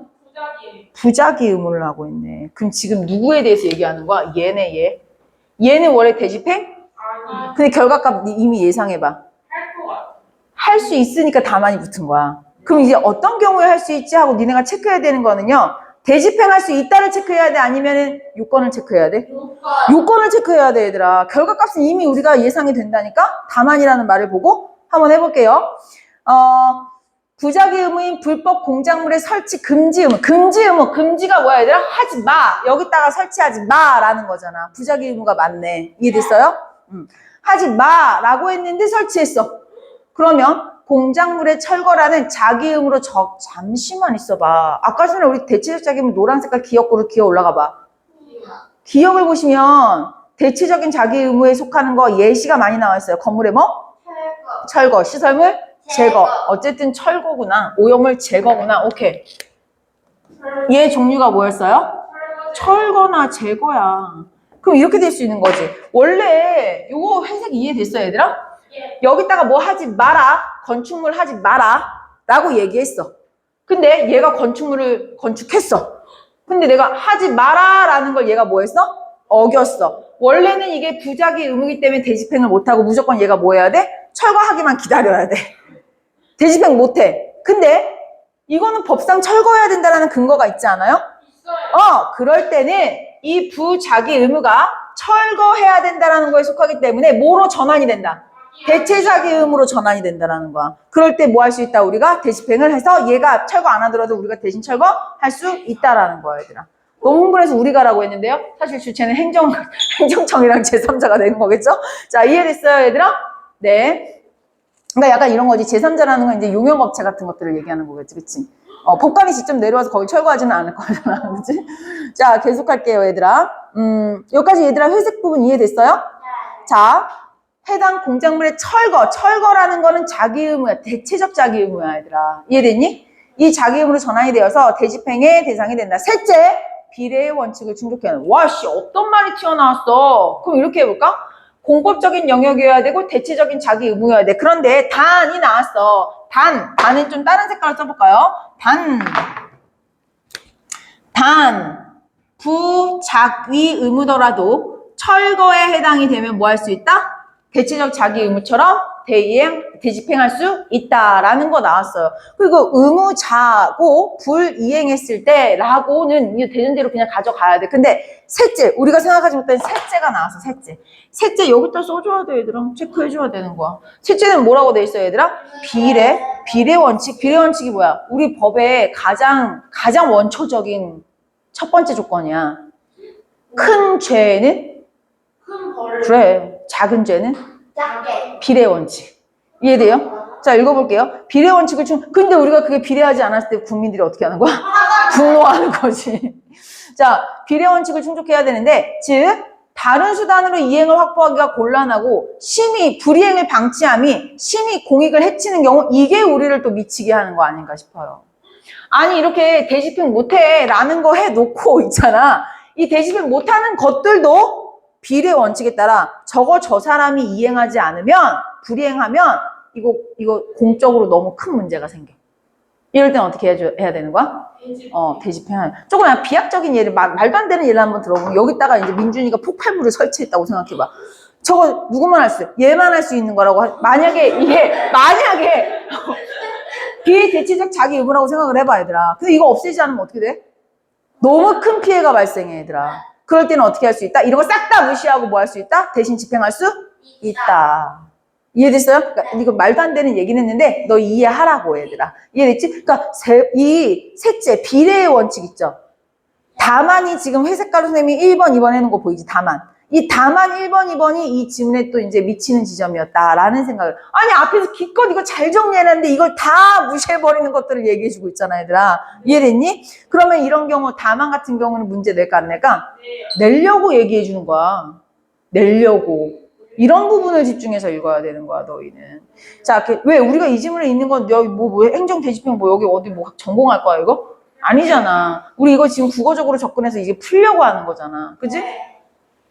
Speaker 1: 부자기 의무를 하고 있네. 그럼 지금 누구에 대해서 얘기하는 거야? 얘네, 얘. 얘는 원래 대집행? 아니. 근데 결과값 이미 예상해봐. 할 수 있으니까 다만이 붙은 거야. 그럼 이제 어떤 경우에 할 수 있지 하고 니네가 체크해야 되는 거는요. 대집행할 수 있다를 체크해야 돼? 아니면은 요건을 체크해야 돼? 요건을 체크해야 돼, 얘들아. 결과값은 이미 우리가 예상이 된다니까? 다만이라는 말을 보고 한번 해볼게요. 부자기 의무인 불법 공작물의 설치 금지 의무. 금지가 뭐야, 얘들아? 하지 마. 여기다가 설치하지 마. 라는 거잖아. 부자기 의무가 맞네. 이해됐어요? 하지 마. 라고 했는데 설치했어. 그러면 공작물의 철거라는 자기 의무로 잠시만 있어봐. 아까 전에 우리 대체적 자기 의무 노란 색깔 기억으로 기어 올라가 봐. 기억을 보시면 대체적인 자기 의무에 속하는 거 예시가 많이 나와 있어요. 건물의 뭐? 철거. 시설물? 제거. 어쨌든 철거구나. 오염물 제거구나. 오케이. 얘 종류가 뭐였어요? 철거나 제거야. 그럼 이렇게 될 수 있는 거지. 원래 요거 회색 이해됐어요, 얘들아? 여기다가 뭐 하지 마라. 건축물 하지 마라. 라고 얘기했어. 근데 얘가 건축물을 건축했어. 근데 내가 하지 마라 라는 걸 얘가 뭐 했어? 어겼어. 원래는 이게 부작위 의무이기 때문에 대집행을 못하고 무조건 얘가 뭐 해야 돼? 철거하기만 기다려야 돼. 대집행 못해. 근데 이거는 법상 철거해야 된다는 근거가 있지 않아요? 있어요. 그럴 때는 이 부자기 의무가 철거해야 된다는 거에 속하기 때문에 뭐로 전환이 된다? 대체자기 의무로 전환이 된다는 거야. 그럴 때 뭐 할 수 있다? 우리가 대집행을 해서 얘가 철거 안 하더라도 우리가 대신 철거할 수 있다라는 거야, 얘들아. 너무 흥분해서 우리가라고 했는데요. 사실 주체는 행정청이랑 제3자가 되는 거겠죠? 자, 이해됐어요, 얘들아? 네. 그러니까 약간 이런 거지. 제3자라는 건 이제 용역업체 같은 것들을 얘기하는 거겠지, 그치? 법관이 직접 내려와서 거기 철거하지는 않을 거잖아. 그치? 자, 계속할게요, 얘들아. 여기까지 얘들아 회색 부분 이해됐어요? 자, 해당 공작물의 철거라는 거는 자기 의무야. 대체적 자기 의무야, 얘들아. 이해됐니? 이 자기 의무로 전환이 되어서 대집행의 대상이 된다. 셋째, 비례의 원칙을 충족해야 한다. 와, 씨, 어떤 말이 튀어나왔어? 그럼 이렇게 해볼까? 공법적인 영역이어야 되고 대체적인 자기 의무여야 돼. 그런데 단이 나왔어. 단은 좀 다른 색깔로 써볼까요? 부작위 의무더라도 철거에 해당이 되면 뭐 할 수 있다? 대체적 자기 의무처럼 대집행할 수 있다라는 거 나왔어요. 그리고 의무자고 불이행했을 때 라고는 이 되는 대로 그냥 가져가야 돼. 근데 셋째, 우리가 생각하지 못한 셋째가 나왔어. 셋째 여기다 써줘야 돼, 얘들아. 체크해줘야 되는 거야. 셋째는 뭐라고 돼 있어, 얘들아? 비례 원칙. 비례 원칙이 뭐야? 우리 법의 가장 원초적인 첫 번째 조건이야. 큰 죄는?
Speaker 3: 큰 벌을.
Speaker 1: 그래. 작은 죄는?
Speaker 3: 작게.
Speaker 1: 비례 원칙. 이해돼요? 자, 읽어볼게요. 비례 원칙을 근데 우리가 그게 비례하지 않았을 때 국민들이 어떻게 하는 거야? 분노하는 거지. 자, 비례 원칙을 충족해야 되는데, 즉, 다른 수단으로 이행을 확보하기가 곤란하고, 심히 불이행을 방치함이 심히 공익을 해치는 경우, 이게 우리를 또 미치게 하는 거 아닌가 싶어요. 아니, 이렇게 대집행 못해 라는 거 해놓고 있잖아. 이 대집행 못하는 것들도 비례 원칙에 따라 저 사람이 이행하지 않으면, 불이행하면 이거 공적으로 너무 큰 문제가 생겨. 이럴 땐 어떻게 해야 되는 거야? 대집행하는. 조금 비약적인 예를, 말도 안 되는 예를 한번 들어보면 여기다가 이제 민준이가 폭발물을 설치했다고 생각해봐. 저거 누구만 할 수 있어? 얘만 할 수 있는 거라고. 만약에 비대체적 자기 의무라고 생각을 해봐, 얘들아. 근데 이거 없애지 않으면 어떻게 돼? 너무 큰 피해가 발생해, 얘들아. 그럴 때는 어떻게 할 수 있다? 이런 거 싹 다 무시하고 뭐 할 수 있다? 대신 집행할 수 있다. 이해됐어요? 그러니까 이거 말도 안 되는 얘기는 했는데 너 이해하라고, 얘들아. 이해됐지? 그러니까 이 셋째 비례의 원칙 있죠? 다만이 지금 회색깔로 선생님이 1번, 2번 해놓은 거 보이지? 이 다만 1번, 2번이 이 지문에 또 이제 미치는 지점이었다라는 생각을. 아니, 앞에서 기껏 이거 잘 정리해놨는데 이걸 다 무시해버리는 것들을 얘기해주고 있잖아, 얘들아. 이해됐니? 그러면 이런 경우, 다만 같은 경우는 문제 낼까, 안 낼까? 내려고 얘기해주는 거야. 내려고. 이런 부분을 집중해서 읽어야 되는 거야, 너희는. 자, 왜 우리가 이 지문에 있는 건 여기 뭐 행정 대집행 여기 어디 전공할 거야, 이거? 아니잖아. 우리 이거 지금 국어적으로 접근해서 이게 풀려고 하는 거잖아. 그지?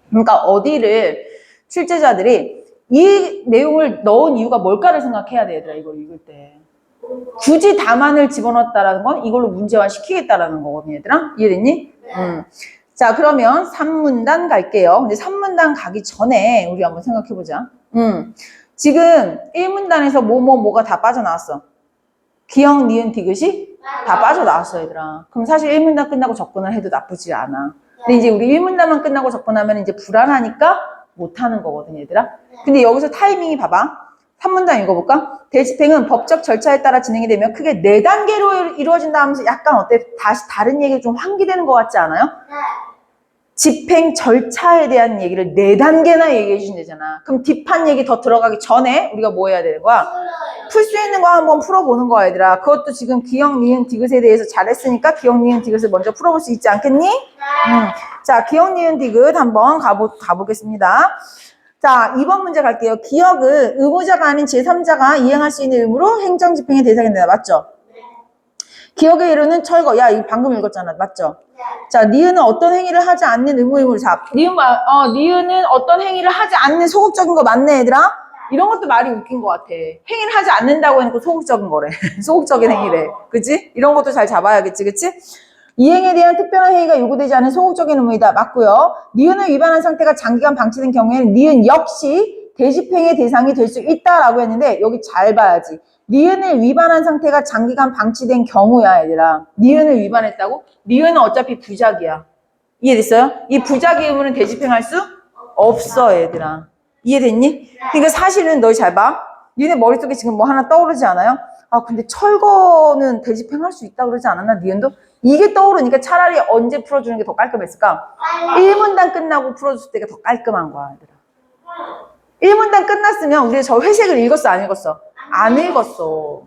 Speaker 1: 그러니까 어디를 출제자들이 이 내용을 넣은 이유가 뭘까를 생각해야 돼, 얘들아, 이걸 읽을 때. 굳이 다만을 집어넣었다라는 건 이걸로 문제화 시키겠다라는 거거든, 얘들아. 이해됐니? 자, 그러면 3문단 갈게요. 근데 3문단 가기 전에 우리 한번 생각해보자. 지금 1문단에서 뭐가 다 빠져나왔어. 기역, 니은, 디귿이 다 빠져나왔어, 얘들아. 그럼 사실 1문단 끝나고 접근을 해도 나쁘지 않아. 근데 이제 우리 1문단만 끝나고 접근하면 이제 불안하니까 못하는 거거든, 얘들아. 근데 여기서 타이밍이 봐봐. 3문단 읽어볼까? 대집행은 법적 절차에 따라 진행이 되며 크게 4단계로 이루어진다 하면서 약간 어때? 다시 다른 얘기 좀 환기되는 것 같지 않아요? 집행 절차에 대한 얘기를 4단계나 얘기해 주신다잖아. 그럼 딥한 얘기 더 들어가기 전에 우리가 뭐 해야 되는 거야? 풀 수 있는 거 한번 풀어보는 거야, 얘들아. 그것도 지금 기역, 니은, 디귿에 대해서 잘했으니까 기역, 니은, 디귿을 먼저 풀어볼 수 있지 않겠니? 자, 기역, 니은, 디귿 한번 가보겠습니다. 자, 2번 문제 갈게요. 기역은 의무자가 아닌 제3자가 이행할 수 있는 의무로 행정집행의 대상이 된다. 맞죠? 기역의 예로는 철거. 야, 이거 방금 읽었잖아. 맞죠? 자, 니은은 어떤 행위를 하지 않는 의무임을 니은은 어떤 행위를 하지 않는 소극적인 거 맞네, 얘들아? 이런 것도 말이 웃긴 것 같아. 행위를 하지 않는다고 해놓고 소극적인 거래. 소극적인 행위래. 그치? 이런 것도 잘 잡아야겠지, 그치? 이행에 대한 특별한 행위가 요구되지 않은 소극적인 의무이다. 맞고요. 니은을 위반한 상태가 장기간 방치된 경우에는 니은 역시 대집행의 대상이 될 수 있다라고 했는데 여기 잘 봐야지. 니은을 위반한 상태가 장기간 방치된 경우야, 얘들아. 니은을 위반했다고? 니은은 어차피 부작이야. 이해됐어요? 이 부작의 의무는 대집행할 수 없어, 얘들아. 이해됐니? 그러니까 사실은 너희 잘 봐. 니네 머릿속에 지금 뭐 하나 떠오르지 않아요? 아, 근데 철거는 대집행할 수 있다고 그러지 않았나, 니은도? 이게 떠오르니까 차라리 언제 풀어주는 게 더 깔끔했을까? 1문단 끝나고 풀어줄 때가 더 깔끔한 거야, 얘들아. 1문단 끝났으면 우리가 저 회색을 읽었어, 안 읽었어? 안 읽었어.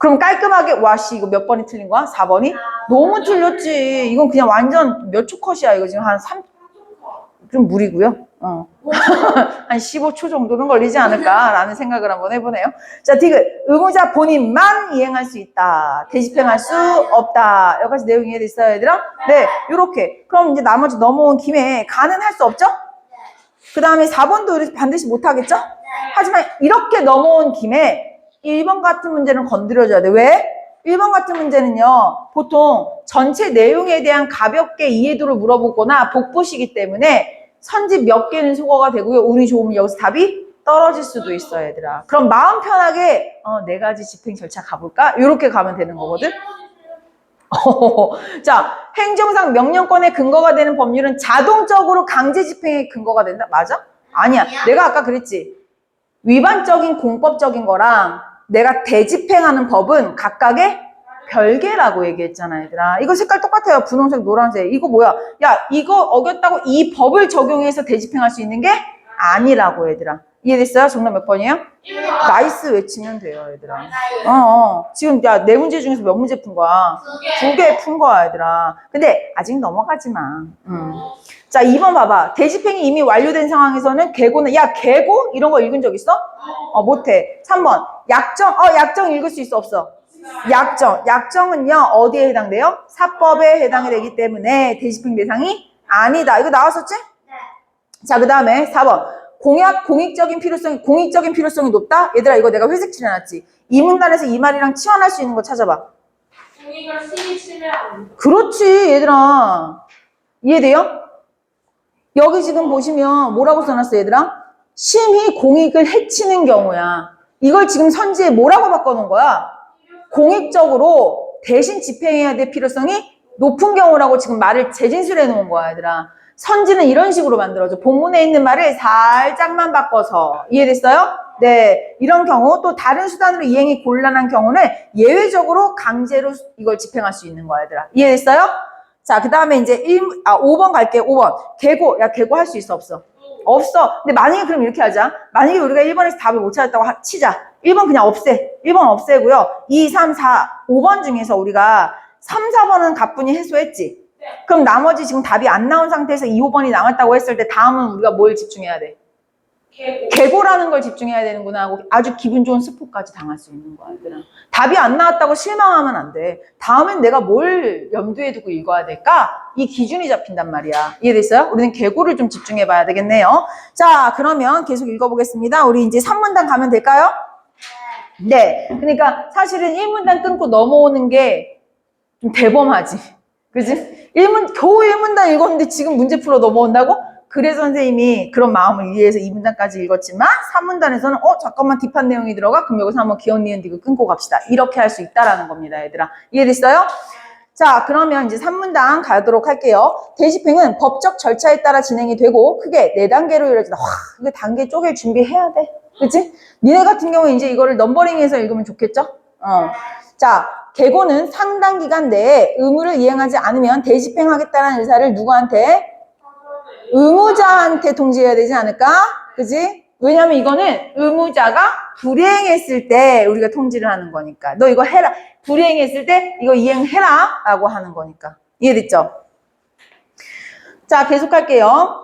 Speaker 1: 그럼 깔끔하게 와씨 이거 몇 번이 틀린 거야? 4번이? 너무 틀렸지. 이건 그냥 완전 몇 초 컷이야. 이거 지금 한 3, 좀 무리고요. 한 15초 정도는 걸리지 않을까라는 생각을 한번 해보네요. 자, 디귿. 의무자 본인만 이행할 수 있다. 대집행할 수 없다. 여기까지 내용 이해됐어요, 얘들아? 네, 요렇게. 그럼 이제 나머지 넘어온 김에 가는 할 수 없죠? 그 다음에 4번도 반드시 못하겠죠? 하지만 이렇게 넘어온 김에 1번 같은 문제는 건드려줘야 돼. 왜? 1번 같은 문제는요, 보통 전체 내용에 대한 가볍게 이해도를 물어보거나 복부시기 때문에 선지 몇 개는 소거가 되고요. 운이 좋으면 여기서 답이 떨어질 수도 있어요, 얘들아. 그럼 마음 편하게 4가지 집행 절차 가볼까? 이렇게 가면 되는 거거든. 자, 행정상 명령권의 근거가 되는 법률은 자동적으로 강제 집행의 근거가 된다. 맞아? 아니야. 내가 아까 그랬지. 위반적인 공법적인 거랑 내가 대집행하는 법은 각각의 별개라고 얘기했잖아, 얘들아. 이거 색깔 똑같아요. 분홍색, 노란색. 이거 뭐야? 야, 이거 어겼다고 이 법을 적용해서 대집행할 수 있는 게 아니라고, 얘들아. 이해됐어요? 정답 몇 번이에요? 나이스 외치면 돼요, 얘들아. 지금 야, 4문제 중에서 몇 문제 푼 거야? 2개 푼 거야, 얘들아. 근데 아직 넘어가지 마. 자, 2번 봐봐. 대집행이 이미 완료된 상황에서는 계고는, 야, 계고? 이런 거 읽은 적 있어? 못해. 3번. 약정. 약정 읽을 수 있어, 없어? 약정. 약정은요, 어디에 해당돼요? 사법에 해당이 되기 때문에 대집행 대상이 아니다. 이거 나왔었지? 네. 자, 그 다음에 4번. 공익적인 필요성이 높다? 얘들아, 이거 내가 회색 칠해놨지. 이 문단에서 이 말이랑 치환할 수 있는 거 찾아봐.
Speaker 3: 공익을 심히 침해하는.
Speaker 1: 그렇지, 얘들아. 이해돼요? 여기 지금 보시면 뭐라고 써놨어, 얘들아? 심히 공익을 해치는 경우야. 이걸 지금 선지에 뭐라고 바꿔놓은 거야? 공익적으로 대신 집행해야 될 필요성이 높은 경우라고 지금 말을 재진술해 놓은 거야, 얘들아. 선지는 이런 식으로 만들어줘. 본문에 있는 말을 살짝만 바꿔서. 이해됐어요? 네. 이런 경우, 또 다른 수단으로 이행이 곤란한 경우는 예외적으로 강제로 이걸 집행할 수 있는 거야, 얘들아. 이해됐어요? 자, 그 다음에 이제 5번 갈게요. 5번. 계고. 야, 계고 할 수 있어, 없어? 없어. 근데 만약에 그럼 이렇게 하자. 만약에 우리가 1번에서 답을 못 찾았다고 치자. 1번 그냥 없애. 1번 없애고요. 2, 3, 4, 5번 중에서 우리가 3, 4번은 가뿐히 해소했지. 그럼 나머지 지금 답이 안 나온 상태에서 2, 5번이 남았다고 했을 때 다음은 우리가 뭘 집중해야 돼? 계고라는 걸 집중해야 되는구나 하고 아주 기분 좋은 스포까지 당할 수 있는 거야, 얘들아. 답이 안 나왔다고 실망하면 안 돼. 다음엔 내가 뭘 염두에 두고 읽어야 될까? 이 기준이 잡힌단 말이야. 이해됐어요? 우리는 계고를 좀 집중해 봐야 되겠네요. 자, 그러면 계속 읽어보겠습니다. 우리 이제 3문단 가면 될까요? 네. 그러니까 사실은 1문단 끊고 넘어오는 게 좀 대범하지. 그지? 겨우 1문단 읽었는데 지금 문제 풀어 넘어온다고? 그래서 선생님이 그런 마음을 이해해서 2문단까지 읽었지만 3문단에서는 잠깐만 딥한 내용이 들어가? 그럼 여기서 한번 기억, 니은, 디귿 끊고 갑시다. 이렇게 할 수 있다라는 겁니다, 얘들아. 이해됐어요? 자, 그러면 이제 3문단 가도록 할게요. 대집행은 법적 절차에 따라 진행이 되고 크게 4단계로 이루어진다. 이거 단계 쪼갤 준비해야 돼. 그치? 니네 같은 경우에 이제 이거를 넘버링해서 읽으면 좋겠죠? 자, 계고는 상당 기간 내에 의무를 이행하지 않으면 대집행하겠다는 의사를 누구한테? 의무자한테 통지해야 되지 않을까? 그지? 왜냐면 이거는 의무자가 불이행했을 때 우리가 통지를 하는 거니까. 너 이거 해라. 불이행했을 때 이거 이행해라. 라고 하는 거니까. 이해됐죠? 자, 계속할게요.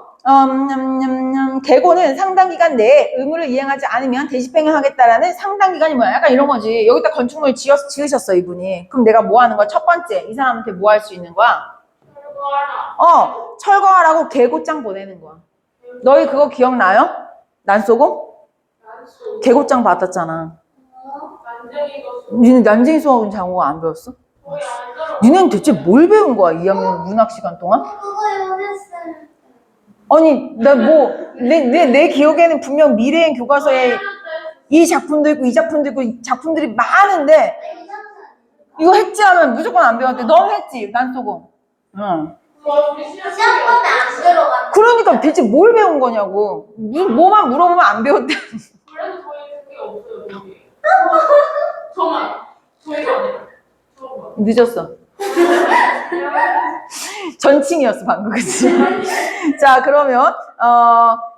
Speaker 1: 계고는 상당 기간 내에 의무를 이행하지 않으면 대집행을 하겠다라는 상당 기간이 뭐야? 약간 이런 거지. 여기다 건축물 지으셨어, 이분이. 그럼 내가 뭐 하는 거야? 첫 번째, 이 사람한테 뭐 할 수 있는 거야? 철거하라고 계고장 보내는 거야. 너희 그거 기억나요? 난쏘고? 계고장 받았잖아. 니는 난쟁이 수학은 장호가 안 배웠어? 니네는 대체 뭘 배운 거야? 2학년 문학 시간 동안? 아니, 내 기억에는 분명 미래행 교과서에 이 작품도 있고 이 작품도 있고 이 작품들이 많은데 이거 했지 하면 무조건 안 배웠대. 넌 했지, 난쏘고. 응.
Speaker 3: 시험범에 안 들어가.
Speaker 1: 그러니까 대체 뭘 배운 거냐고. 뭐만 물어보면 안 배웠대.
Speaker 3: 그래도 저희 그게 없어요, 여기. 저희가 아니라.
Speaker 1: 늦었어. 전칭이었어, 방금. 그치? 자, 그러면,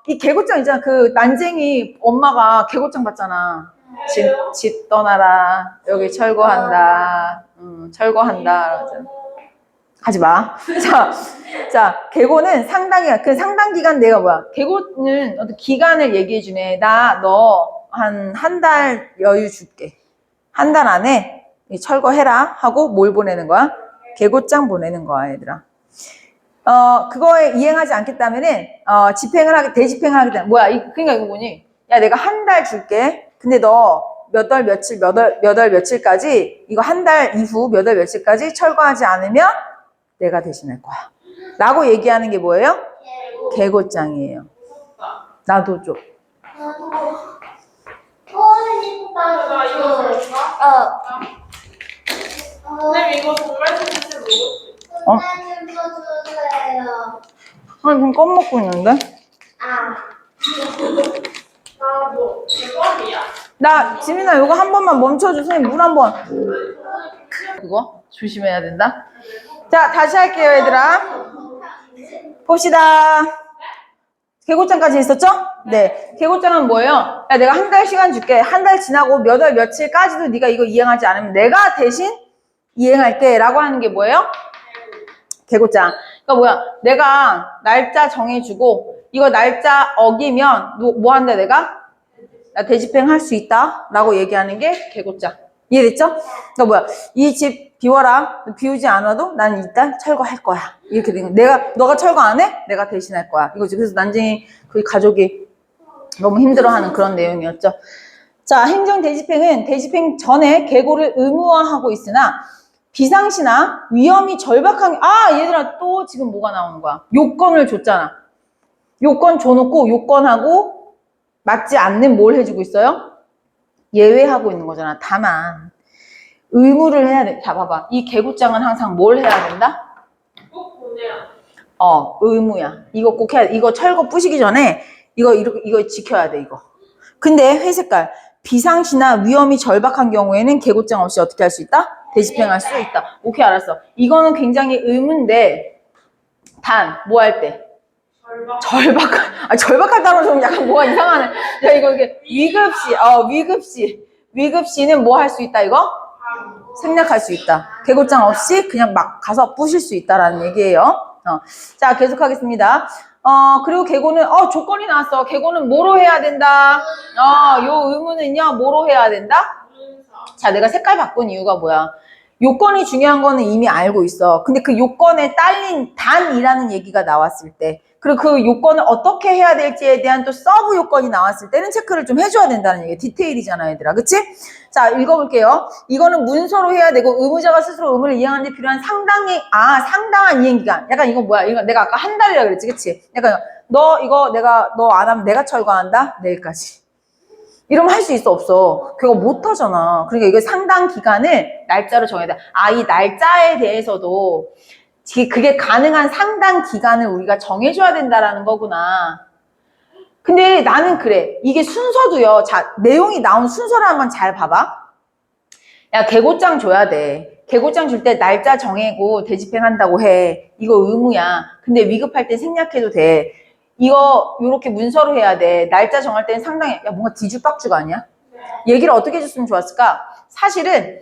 Speaker 1: 이 계고장 있잖아. 그 난쟁이 엄마가 계고장 받잖아. 집 떠나라. 여기 철거한다. 철거한다. 하지 마. 자, 계고는 그 상당 기간 내가 뭐야? 계고는 어떤 기간을 얘기해 주네. 너 한 달 여유 줄게. 한 달 안에 철거해라 하고 뭘 보내는 거야? 계고장 보내는 거야, 얘들아. 그거에 이행하지 않겠다면은, 대집행을 하겠다. 뭐야? 그러니까 이거 뭐니? 야, 내가 한 달 줄게. 근데 너 몇 월 며칠까지, 이거 한 달 이후 몇 월 며칠까지 철거하지 않으면 내가 대신할 거야. 라고 얘기하는 게 뭐예요? 계고장이에요. 나도 좀.
Speaker 3: 나 이거 볼까? 선생님 이거 정말 재밌게 먹었지?
Speaker 1: 지금 껌 먹고 있는데?
Speaker 3: 나도 대박이야.
Speaker 1: 지민아, 이거 한 번만 멈춰줘. 선생님, 물 한 번. 그거? 조심해야 된다. 자, 다시 할게요, 얘들아. 봅시다. 계고장까지 있었죠? 네. 계고장은 뭐예요? 야, 내가 한 달 시간 줄게. 한 달 지나고 몇 월 며칠까지도 네가 이거 이행하지 않으면 내가 대신 이행할게. 라고 하는 게 뭐예요? 계고장. 그러니까 뭐야? 내가 날짜 정해주고 이거 날짜 어기면 뭐 한다 내가? 나 대집행 할 수 있다. 라고 얘기하는 게 계고장. 이해됐죠? 그러니까 뭐야? 이 집 비워라. 비우지 않아도 난 일단 철거할 거야. 이렇게 된 거야. 너가 철거 안 해? 내가 대신할 거야. 이거지. 그래서 난쟁이 그 가족이 너무 힘들어하는 그런 내용이었죠. 자, 행정 대집행은 대집행 전에 계고를 의무화하고 있으나 비상시나 위험이 절박한 얘들아 또 지금 뭐가 나오는 거야? 요건을 줬잖아. 요건 줘놓고 요건하고 맞지 않는 뭘 해주고 있어요? 예외하고 있는 거잖아. 다만 의무를 해야 돼. 자, 봐봐. 이 계고장은 항상 뭘 해야 된다?
Speaker 3: 꼭 보내야 돼.
Speaker 1: 의무야. 이거 꼭 해야 돼. 이거 철거 부시기 전에 이거 지켜야 돼, 이거. 근데 회색깔. 비상시나 위험이 절박한 경우에는 계고장 없이 어떻게 할 수 있다? 대집행할 수 있다. 오케이, 알았어. 이거는 굉장히 의무인데, 뭐 할 때? 절박하다는 좀 약간 뭐가 이상하네. 야, 이게 위급시는 뭐 할 수 있다, 이거? 생략할 수 있다. 계고장 없이 그냥 막 가서 부실 수 있다라는 얘기예요. 자, 계속하겠습니다. 그리고 계고는, 조건이 나왔어. 계고는 뭐로 해야 된다? 요 의무는요, 뭐로 해야 된다? 자, 내가 색깔 바꾼 이유가 뭐야? 요건이 중요한 거는 이미 알고 있어. 근데 그 요건에 딸린 단이라는 얘기가 나왔을 때, 그리고 그 요건을 어떻게 해야 될지에 대한 또 서브 요건이 나왔을 때는 체크를 좀 해줘야 된다는 얘기. 디테일이잖아, 얘들아. 그치? 자, 읽어볼게요. 이거는 문서로 해야 되고, 의무자가 스스로 의무를 이행하는 데 필요한 상당한 이행기간. 약간 이거 뭐야? 이거 내가 아까 한 달이라 그랬지, 그치? 약간, 너 안 하면 내가 철거한다? 내일까지. 이러면 할 수 있어, 없어? 그거 못 하잖아. 그러니까 이거 상당 기간을 날짜로 정해야 돼. 이 날짜에 대해서도 그게 가능한 상당 기간을 우리가 정해줘야 된다라는 거구나. 근데 나는 그래. 이게 순서도요. 자, 내용이 나온 순서를 한번 잘 봐봐. 야, 계고장 줘야 돼. 계고장 줄 때 날짜 정해고 대집행한다고 해. 이거 의무야. 근데 위급할 때 생략해도 돼. 이거 요렇게 문서로 해야 돼. 날짜 정할 때는 상당히 뭔가 뒤죽박죽 아니야? 얘기를 어떻게 해줬으면 좋았을까? 사실은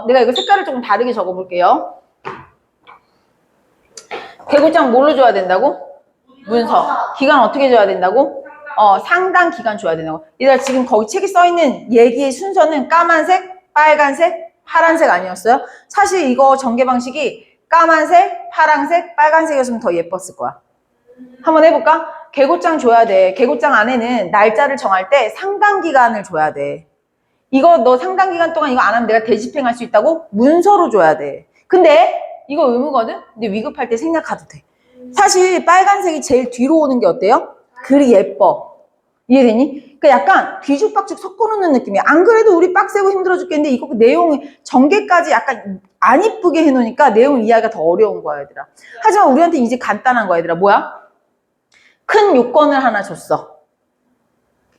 Speaker 1: 내가 이거 색깔을 조금 다르게 적어볼게요. 계고장 뭘로 줘야 된다고? 문서. 기간 어떻게 줘야 된다고? 상당 기간 줘야 된다고. 얘들아 지금 거기 책에 써있는 얘기의 순서는 까만색, 빨간색, 파란색 아니었어요? 사실 이거 전개 방식이 까만색, 파란색, 빨간색이었으면 더 예뻤을 거야. 한번 해볼까? 계고장 줘야 돼. 계고장 안에는 날짜를 정할 때 상당 기간을 줘야 돼. 이거 너 상당 기간 동안 이거 안 하면 내가 대집행할 수 있다고? 문서로 줘야 돼. 근데 이거 의무거든? 근데 위급할 때 생략해도 돼. 사실 빨간색이 제일 뒤로 오는 게 어때요? 글이 예뻐. 이해되니? 그러니까 약간 뒤죽박죽 섞어놓는 느낌이야. 안 그래도 우리 빡세고 힘들어 죽겠는데 이거 내용이 전개까지 약간 안 이쁘게 해놓으니까 내용 이해하기가 더 어려운 거야, 얘들아. 하지만 우리한테 이제 간단한 거야, 얘들아. 뭐야? 큰 요건을 하나 줬어.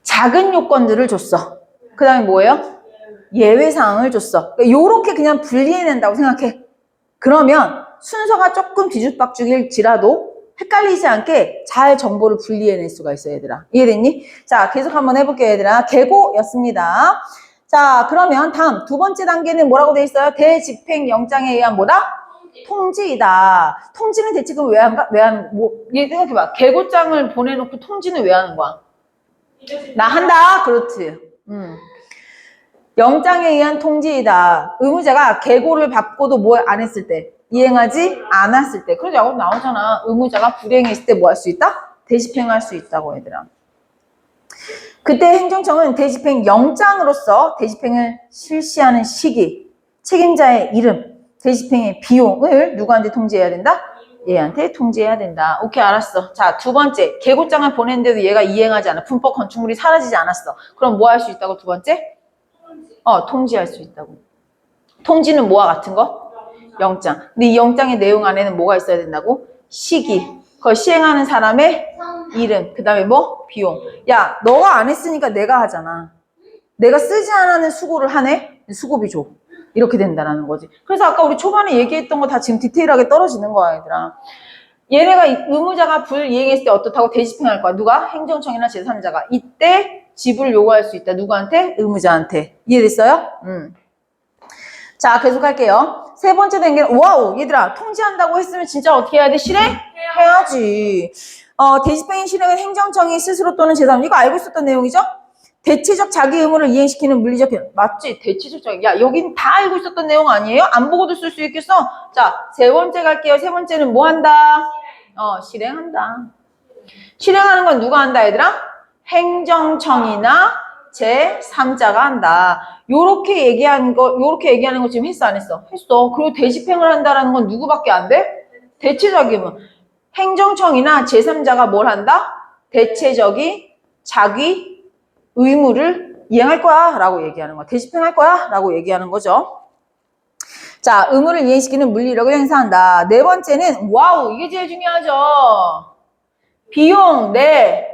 Speaker 1: 작은 요건들을 줬어. 그 다음에 뭐예요? 예외사항을 줬어. 요렇게 그냥 분리해낸다고 생각해. 그러면 순서가 조금 뒤죽박죽일지라도 헷갈리지 않게 잘 정보를 분리해낼 수가 있어, 얘들아. 이해됐니? 자, 계속 한번 해볼게요, 얘들아. 계고였습니다. 자, 그러면 다음 두 번째 단계는 뭐라고 돼 있어요? 대집행영장에 의한 뭐다? 통지이다. 통지는 대체 그럼 왜 한가? 왜 하는, 뭐, 얘 생각해봐. 계고장을 보내놓고 통지는 왜 하는 거야? 나 한다. 그렇지. 영장에 의한 통지이다. 의무자가 계고를 받고도 뭐 안 했을 때, 이행하지 않았을 때. 그래서 여기 나오잖아. 의무자가 불이행했을 때 뭐 할 수 있다? 대집행할 수 있다고 얘들아. 그때 행정청은 대집행 영장으로서 대집행을 실시하는 시기, 책임자의 이름, 대집행의 비용을 누구한테 통지해야 된다? 얘한테 통지해야 된다. 오케이, 알았어. 자, 두 번째. 계고장을 보냈는데도 얘가 이행하지 않아. 분법 건축물이 사라지지 않았어. 그럼 뭐 할 수 있다고, 두 번째? 통지할 수 있다고. 통지는 뭐와 같은 거? 영장. 근데 이 영장의 내용 안에는 뭐가 있어야 된다고? 시기. 그걸 시행하는 사람의 이름. 그 다음에 뭐? 비용. 야, 너가 안 했으니까 내가 하잖아. 내가 쓰지 않은 수고를 하네? 수고비 줘. 이렇게 된다라는 거지. 그래서 아까 우리 초반에 얘기했던 거 다 지금 디테일하게 떨어지는 거야, 얘들아. 얘네가 의무자가 불이행했을 때 어떻다고 대집행할 거야? 누가? 행정청이나 제3자가. 이때 지불을 요구할 수 있다. 누구한테? 의무자한테. 이해됐어요? 자, 계속할게요. 세 번째 단계는, 와우, 얘들아, 통지한다고 했으면 진짜 어떻게 해야 돼? 실행? 해야지. 대집행의 실행은 행정청이 스스로 또는 제3자. 이거 알고 있었던 내용이죠? 대체적 자기 의무를 이행시키는 물리적 변. 맞지? 대체적 자기. 야, 여긴 다 알고 있었던 내용 아니에요? 안 보고도 쓸 수 있겠어? 자, 세 번째 갈게요. 세 번째는 뭐 한다? 실행한다. 실행하는 건 누가 한다, 얘들아? 행정청이나 제3자가 한다. 요렇게 얘기하는 거 지금 했어, 안 했어? 했어. 그리고 대집행을 한다라는 건 누구밖에 안 돼? 대체적 의무. 행정청이나 제3자가 뭘 한다? 대체적인 자기 의무를 이행할 거야 라고 얘기하는 거야. 대집행할 거야 라고 얘기하는 거죠. 자, 의무를 이행시키는 물리력을 행사한다. 네 번째는 와우, 이게 제일 중요하죠. 비용, 네.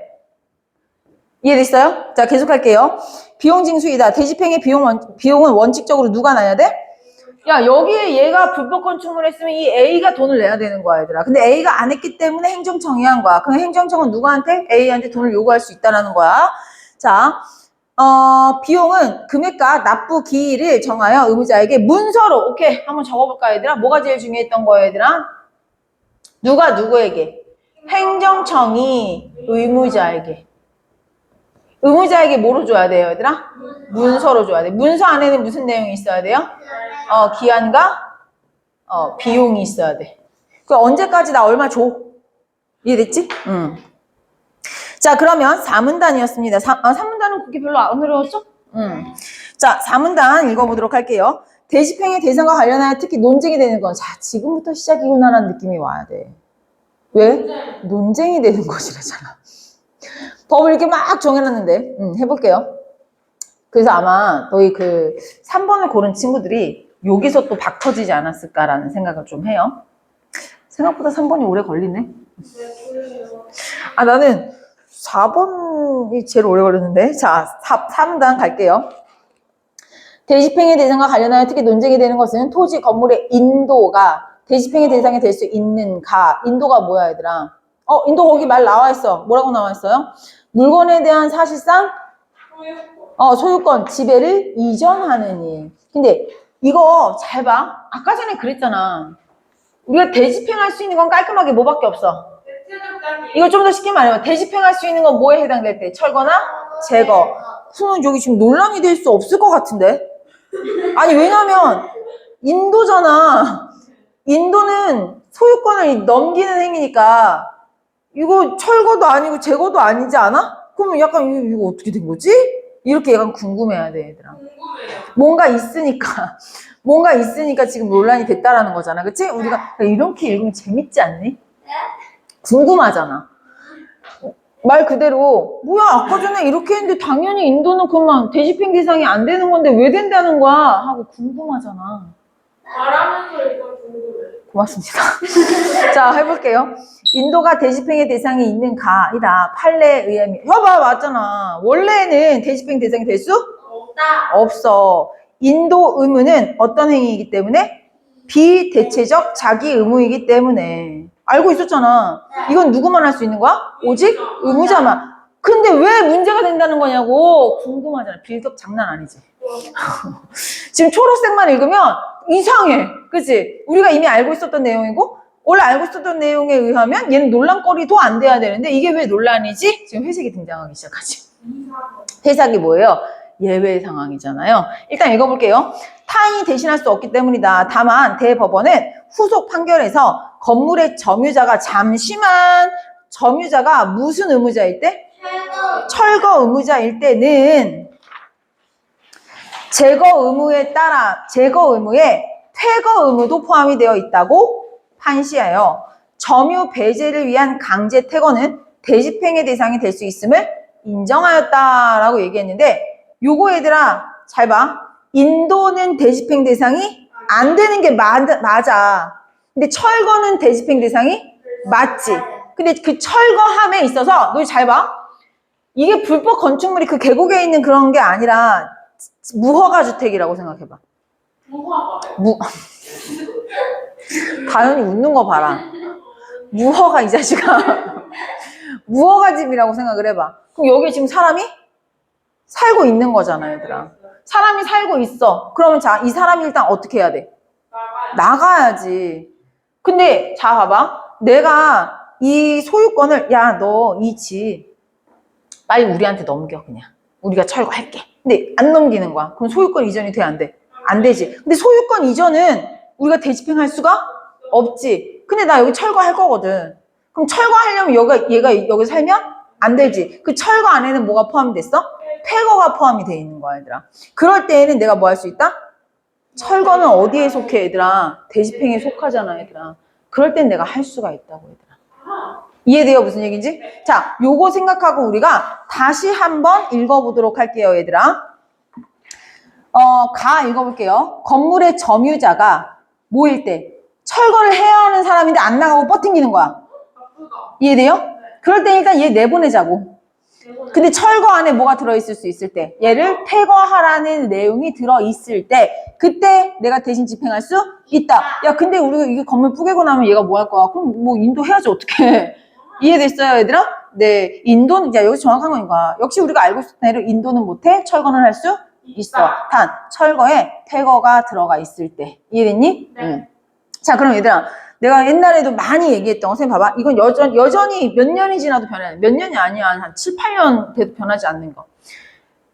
Speaker 1: 이해됐어요? 자, 계속할게요. 비용 징수이다. 대집행의 비용은 원칙적으로 누가 내야 돼? 야, 여기에 얘가 불법 건축물 했으면 이 A가 돈을 내야 되는 거야, 얘들아. 근데 A가 안 했기 때문에 행정청이 한 거야. 그럼 행정청은 누구한테? A한테 돈을 요구할 수 있다는 거야. 자, 비용은 금액과 납부 기일을 정하여 의무자에게 문서로, 오케이, 한번 적어볼까, 얘들아? 뭐가 제일 중요했던 거야, 얘들아? 누가 누구에게? 행정청이 의무자에게. 의무자에게 뭐로 줘야 돼요, 얘들아? 문서로 줘야 돼. 문서 안에는 무슨 내용이 있어야 돼요? 기한과 비용이 있어야 돼. 그 언제까지 나 얼마 줘? 이해됐지? 자, 그러면 4문단이었습니다. 3문단은 그렇게 별로 안 어려웠죠? 자, 4문단 읽어보도록 할게요. 대집행의 대상과 관련하여 특히 논쟁이 되는 건, 자, 지금부터 시작이구나라는 느낌이 와야 돼. 왜? 논쟁이 되는 것이라잖아. 법을 이렇게 막 정해놨는데, 해볼게요. 그래서 아마 너희 그 3번을 고른 친구들이 여기서 또 박 터지지 않았을까라는 생각을 좀 해요. 생각보다 3번이 오래 걸리네. 나는 4번이 제일 오래 걸렸는데. 자, 3단 갈게요. 대집행의 대상과 관련하여 특히 논쟁이 되는 것은 토지 건물의 인도가 대집행의 대상이 될 수 있는가. 인도가 뭐야, 얘들아? 인도 거기 말 나와 있어. 뭐라고 나와 있어요? 물건에 대한 사실상 소유권, 지배를 이전하는 일. 근데 이거 잘 봐. 아까 전에 그랬잖아. 우리가 대집행할 수 있는 건 깔끔하게 뭐밖에 없어? 이거 좀 더 쉽게 말하면 대집행할 수 있는 건 뭐에 해당될 때? 철거나 제거. 그러면 여기 지금 논란이 될 수 없을 것 같은데? 아니, 왜냐면 인도잖아. 인도는 소유권을 넘기는 행위니까 이거 철거도 아니고 제거도 아니지 않아? 그러면 약간 이거 어떻게 된 거지? 이렇게 약간 궁금해야 돼, 얘들아. 뭔가 있으니까 지금 논란이 됐다라는 거잖아. 그치? 우리가 이렇게 읽으면 재밌지 않니? 궁금하잖아. 말 그대로 뭐야, 아까 전에 이렇게 했는데 당연히 인도는 그만 대집행 대상이 안 되는 건데 왜 된다는 거야? 하고 궁금하잖아.
Speaker 3: 말하면서 이걸 궁금해.
Speaker 1: 고맙습니다. 자, 해볼게요. 인도가 대집행의 대상이 있는가이다. 판례에 의하면. 봐봐, 맞잖아. 원래는 대집행 대상이 될 수? 없어. 인도 의무는 어떤 행위이기 때문에? 비대체적 자기 의무이기 때문에. 알고 있었잖아. 이건 누구만 할 수 있는 거야? 오직 의무자만. 근데 왜 문제가 된다는 거냐고 궁금하잖아. 빌드업 장난 아니지. 지금 초록색만 읽으면 이상해. 그치? 우리가 이미 알고 있었던 내용이고, 원래 알고 있었던 내용에 의하면 얘는 논란거리도 안 돼야 되는데, 이게 왜 논란이지? 지금 회색이 등장하기 시작하지. 회색이 뭐예요? 예외 상황이잖아요. 일단 읽어볼게요. 타인이 대신할 수 없기 때문이다. 다만 대법원은 후속 판결에서 건물의 점유자가 잠시만 점유자가 무슨 의무자일 때? 철거 의무자일 때는 제거 의무에 따라 제거 의무에 퇴거 의무도 포함이 되어 있다고 판시하여 점유 배제를 위한 강제 퇴거는 대집행의 대상이 될 수 있음을 인정하였다라고 얘기했는데, 요거 얘들아 잘 봐. 인도는 대집행 대상이 안 되는 게 맞아. 근데 철거는 대집행 대상이 맞지. 근데 그 철거함에 있어서 너 잘 봐. 이게 불법 건축물이 그 계곡에 있는 그런 게 아니라 무허가 주택이라고 생각해봐. 다현이 웃는 거 봐라. 무허가 이 자식아. 무허가 집이라고 생각을 해봐. 그럼 여기 지금 사람이 살고 있는 거잖아, 얘들아. 사람이 살고 있어. 그러면 자, 이 사람이 일단 어떻게 해야 돼? 나가야지. 근데 자, 봐봐. 내가 이 소유권을, 야, 너 이 집 빨리 우리한테 넘겨, 그냥. 우리가 철거할게. 근데 안 넘기는 거야. 그럼 소유권 이전이 돼, 안 돼? 안 되지. 근데 소유권 이전은 우리가 대집행할 수가 없지. 근데 나 여기 철거할 거거든. 그럼 철거하려면 얘가 여기 살면 안 되지. 그 철거 안에는 뭐가 포함이 됐어? 퇴거가 포함이 돼 있는 거야, 얘들아. 그럴 때에는 내가 뭐 할 수 있다? 철거는 어디에 속해, 얘들아? 대집행에 속하잖아, 얘들아. 그럴 땐 내가 할 수가 있다고, 얘들아. 이해돼요? 무슨 얘기인지? 자, 요거 생각하고 우리가 다시 한번 읽어보도록 할게요, 얘들아. 읽어볼게요. 건물의 점유자가 뭐일 때? 철거를 해야 하는 사람인데 안 나가고 버팅기는 거야. 이해돼요? 그럴 때 일단 얘 내보내자고. 근데 철거 안에 뭐가 들어있을 수 있을 때? 얘를 퇴거하라는 내용이 들어있을 때, 그때 내가 대신 집행할 수 있다. 야, 근데 우리가 이게 건물 뿌개고 나면 얘가 뭐 할 거야? 그럼 뭐 인도해야지, 어떡해. 이해됐어요, 얘들아? 네. 인도는, 야, 여기 정확한 거니까. 역시 우리가 알고 있었던 대로 인도는 못해? 철거는 할 수 있어. 단, 철거에 퇴거가 들어가 있을 때. 이해됐니?
Speaker 3: 네.
Speaker 1: 응. 자, 그럼 얘들아. 내가 옛날에도 많이 얘기했던 거, 선생님 봐봐. 이건 여전히 몇 년이 지나도 변하지 않는, 몇 년이 아니야. 한 7, 8년 돼도 변하지 않는 거.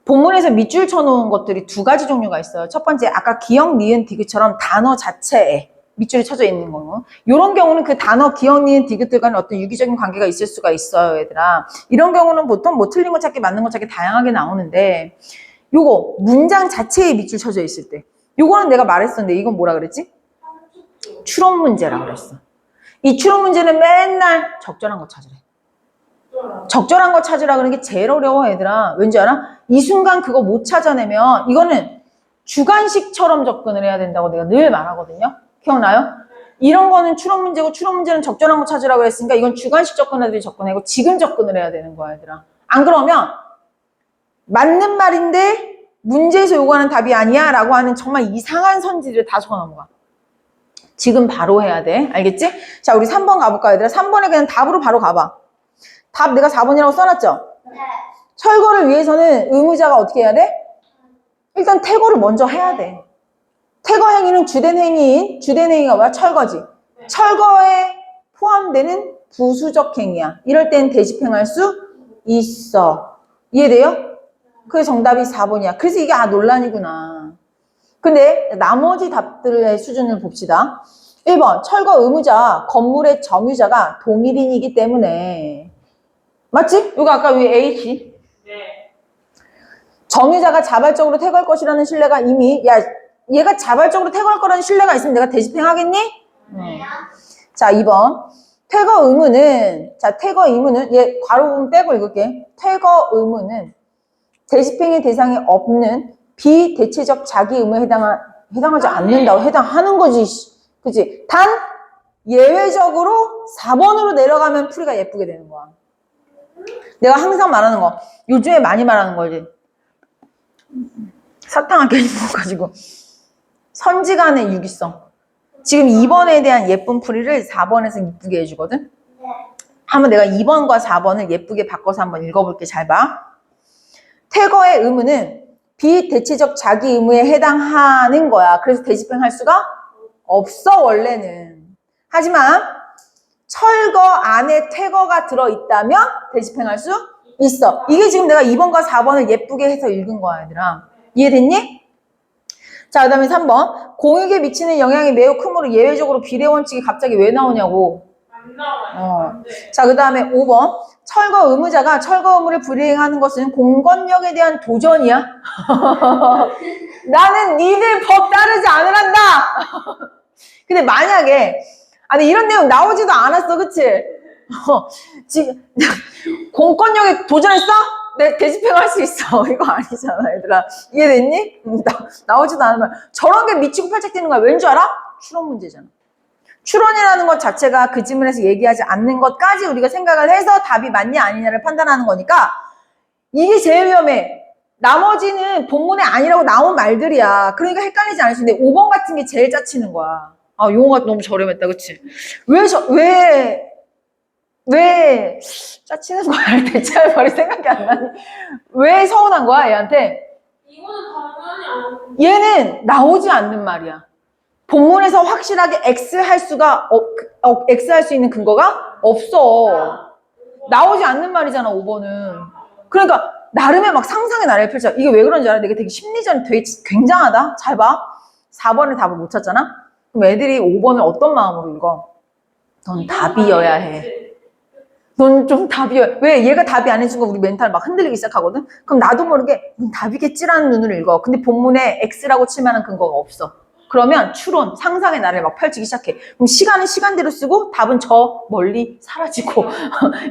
Speaker 1: 본문에서 밑줄 쳐놓은 것들이 두 가지 종류가 있어요. 첫 번째, 아까 기역, 니은, 디귿처럼 단어 자체에 밑줄이 쳐져 있는 경우. 이런 경우는 그 단어, 기역, 니은, 디귿들 간에 어떤 유기적인 관계가 있을 수가 있어요, 얘들아. 이런 경우는 보통 뭐 틀린 거 찾기, 맞는 거 찾기 다양하게 나오는데, 요거, 문장 자체에 밑줄 쳐져 있을 때. 요거는 내가 말했었는데, 이건 뭐라 그랬지? 추론 문제라고 그랬어. 이 추론 문제는 맨날 적절한 거 찾으래. 적절한 거 찾으라 그러는 게 제일 어려워, 얘들아. 왠지 알아? 이 순간 그거 못 찾아내면 이거는 주관식처럼 접근을 해야 된다고 내가 늘 말하거든요. 기억나요? 이런 거는 추론 문제고 추론 문제는 적절한 거 찾으라고 했으니까 이건 주관식 접근하듯이 접근하고 지금 접근을 해야 되는 거야, 얘들아. 안 그러면 맞는 말인데 문제에서 요구하는 답이 아니야 라고 하는 정말 이상한 선지를 다 속아 넘어가. 지금 바로 해야 돼. 알겠지? 자, 우리 3번 가볼까, 얘들아? 3번에 그냥 답으로 바로 가봐. 답 내가 4번이라고 써놨죠?
Speaker 2: 네.
Speaker 1: 철거를 위해서는 의무자가 어떻게 해야 돼? 일단 퇴거를 먼저 해야 돼. 퇴거 행위는 주된 행위가 뭐야? 철거지. 철거에 포함되는 부수적 행위야. 이럴 땐 대집행할 수 있어. 이해돼요? 그게 정답이 4번이야. 그래서 이게 논란이구나. 근데 나머지 답들의 수준을 봅시다. 1번, 철거 의무자, 건물의 점유자가 동일인이기 때문에. 맞지? 이거 아까 위 H.
Speaker 3: 네.
Speaker 1: 점유자가 자발적으로 퇴거할 것이라는 신뢰가 이미, 야, 얘가 자발적으로 퇴거할 거라는 신뢰가 있으면 내가 대집행하겠니? 자, 2번. 퇴거 의무는, 퇴거 의무는, 얘 괄호 부분 빼고 읽을게. 퇴거 의무는 대집행의 대상이 없는 비대체적 자기 의무에 해당하지 않는다고 해당하는 거지. 그치? 단, 예외적으로 4번으로 내려가면 풀이가 예쁘게 되는 거야. 내가 항상 말하는 거, 요즘에 많이 말하는 거지. 사탕 괜히 먹어가지고. 선지간의 유기성. 지금 2번에 대한 예쁜 풀이를 4번에서 이쁘게 해주거든? 한번 내가 2번과 4번을 예쁘게 바꿔서 한번 읽어볼게. 잘 봐. 퇴거의 의무는 비대체적 자기 의무에 해당하는 거야. 그래서 대집행할 수가 없어, 원래는. 하지만 철거 안에 퇴거가 들어있다면 대집행할 수 있어. 이게 지금 내가 2번과 4번을 예쁘게 해서 읽은 거야, 얘들아. 이해됐니? 자, 그 다음에 3번. 공익에 미치는 영향이 매우 크므로 예외적으로 비례 원칙이 갑자기 왜 나오냐고.
Speaker 3: 안 나와요. 안 돼.
Speaker 1: 자, 그 다음에 5번. 철거 의무자가 철거 의무를 불이행하는 것은 공권력에 대한 도전이야. 나는 니들 법 따르지 않으란다. 근데 만약에, 아니, 이런 내용 나오지도 않았어, 그치? 지금, 공권력에 도전했어? 내 대집행할 수 있어. 이거 아니잖아, 얘들아. 이해됐니? 나오지도 않으면. 저런 게 미치고 팔짝 뛰는 거야. 왠 줄 알아? 추론 문제잖아. 추론이라는 것 자체가 그 지문에서 얘기하지 않는 것까지 우리가 생각을 해서 답이 맞냐 아니냐를 판단하는 거니까 이게 제일 위험해. 나머지는 본문에 아니라고 나온 말들이야. 그러니까 헷갈리지 않을 수 있는데 5번 같은 게 제일 짜치는 거야. 아, 용어가 너무 저렴했다, 그치? 왜 짜치는 거야? 대체할 말이 생각이 안 나니? 왜 서운한 거야, 얘한테?
Speaker 3: 이거는 당연히 안
Speaker 1: 얘는 나오지 않는 말이야. 본문에서 확실하게 X 할 수가, X 할 수 있는 근거가 없어. 나오지 않는 말이잖아, 5번은. 그러니까, 나름의 막 상상의 나래를 펼쳐. 이게 왜 그런지 알아? 내가 되게 심리전이 되게 굉장하다? 잘 봐. 4번을 답을 못 찾잖아? 그럼 애들이 5번을 어떤 마음으로 읽어? 넌 답이어야 해. 넌 좀 답이어야 해. 왜? 얘가 답이 아닌 순간 우리 멘탈 막 흔들리기 시작하거든? 그럼 나도 모르게 넌 답이겠지라는 눈으로 읽어. 근데 본문에 X라고 칠 만한 근거가 없어. 그러면 추론, 상상의 나를 막 펼치기 시작해. 그럼 시간은 시간대로 쓰고 답은 저 멀리 사라지고.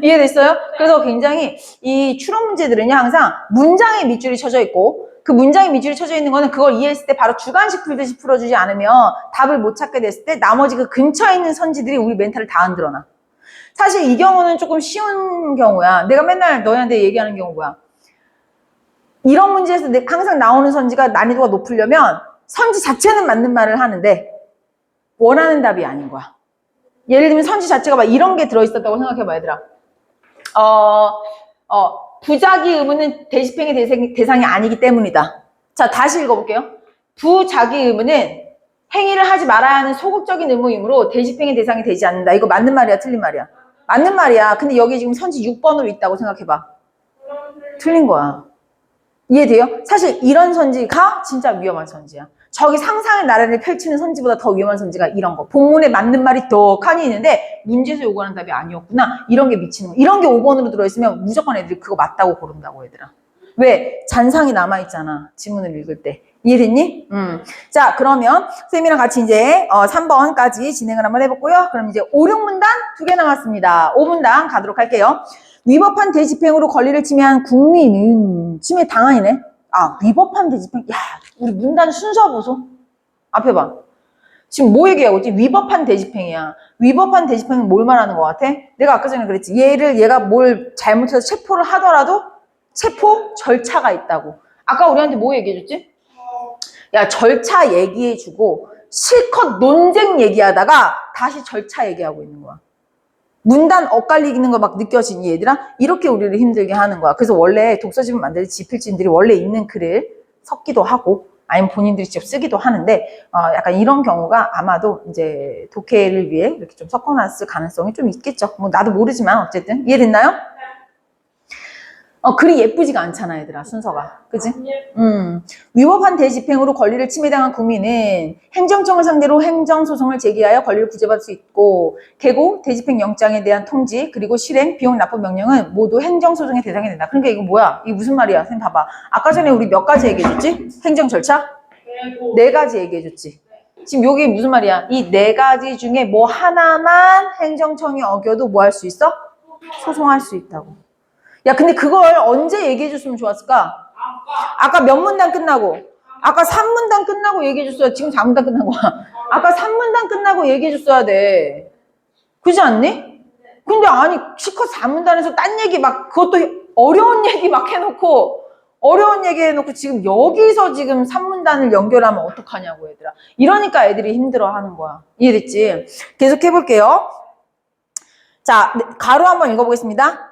Speaker 1: 이해됐어요? 그래서 굉장히 이 추론 문제들은요, 항상 문장에 밑줄이 쳐져 있고 그 문장에 밑줄이 쳐져 있는 거는 그걸 이해했을 때 바로 주관식 풀듯이 풀어주지 않으면 답을 못 찾게 됐을 때 나머지 그 근처에 있는 선지들이 우리 멘탈을 다 흔들어놔. 사실 이 경우는 조금 쉬운 경우야. 내가 맨날 너희한테 얘기하는 경우 뭐야? 이런 문제에서 항상 나오는 선지가 난이도가 높으려면 선지 자체는 맞는 말을 하는데 원하는 답이 아닌 거야. 예를 들면 선지 자체가 막 이런 게 들어있었다고 생각해봐, 얘들아. 부작위 의무는 대집행의 대상이 아니기 때문이다. 자, 다시 읽어볼게요. 부작위 의무는 행위를 하지 말아야 하는 소극적인 의무이므로 대집행의 대상이 되지 않는다. 이거 맞는 말이야, 틀린 말이야? 맞는 말이야. 근데 여기 지금 선지 6번으로 있다고 생각해봐. 틀린 거야. 이해돼요? 사실 이런 선지가 진짜 위험한 선지야. 저기 상상의 나래를 펼치는 선지보다 더 위험한 선지가 이런 거. 본문에 맞는 말이 떡하니 있는데 문제에서 요구하는 답이 아니었구나. 이런 게 미치는 거. 이런 게 5번으로 들어있으면 무조건 애들이 그거 맞다고 고른다고, 얘들아. 왜? 잔상이 남아있잖아. 지문을 읽을 때. 이해됐니? 자, 그러면 선생님이랑 같이 이제 3번까지 진행을 한번 해볼고요. 그럼 이제 5, 6문단 2개 남았습니다. 5문단 가도록 할게요. 위법한 대집행으로 권리를 침해한 국민은 침해 당한이네. 아, 위법한 대집행. 야, 우리 문단 순서 보소. 앞에 봐. 지금 뭐 얘기하고 있지? 위법한 대집행이야. 위법한 대집행은 뭘 말하는 것 같아? 내가 아까 전에 그랬지. 얘가 뭘 잘못해서 체포를 하더라도 체포 절차가 있다고. 아까 우리한테 뭐 얘기해줬지? 야, 절차 얘기해주고 실컷 논쟁 얘기하다가 다시 절차 얘기하고 있는 거야. 문단 엇갈리는 거 막 느껴지니, 얘들아? 이렇게 우리를 힘들게 하는 거야. 그래서 원래 독서집을 만들 때 지필진들이 원래 있는 글을 섞기도 하고 아니면 본인들이 직접 쓰기도 하는데 약간 이런 경우가 아마도 이제 독해를 위해 이렇게 좀 섞어놨을 가능성이 좀 있겠죠. 뭐 나도 모르지만 어쨌든 이해됐나요? 글이 예쁘지가 않잖아, 얘들아, 순서가. 그지? 위법한 대집행으로 권리를 침해당한 국민은 행정청을 상대로 행정소송을 제기하여 권리를 구제받을 수 있고, 개고, 대집행 영장에 대한 통지, 그리고 실행, 비용 납부 명령은 모두 행정소송의 대상이 된다. 그러니까 이거 뭐야? 이게 무슨 말이야? 선생님 봐봐. 아까 전에 우리 몇 가지 얘기해줬지? 행정 절차? 4가지 얘기해줬지. 지금 여기 무슨 말이야? 이 4가지 중에 뭐 하나만 행정청이 어겨도 뭐 할 수 있어? 소송할 수 있다고. 야, 근데 그걸 언제 얘기해줬으면 좋았을까? 아까 몇 문단 끝나고, 아까 3문단 끝나고 얘기해줬어야, 지금 4문단 끝난 거야. 아까 3문단 끝나고 얘기해줬어야 돼. 그렇지 않니? 근데 아니, 실컷 4문단에서 딴 얘기 막, 그것도 어려운 얘기 막 해놓고, 지금 여기서 지금 3문단을 연결하면 어떡하냐고, 얘들아. 이러니까 애들이 힘들어 하는 거야. 이해됐지? 계속 해볼게요. 자, 가로 한번 읽어보겠습니다.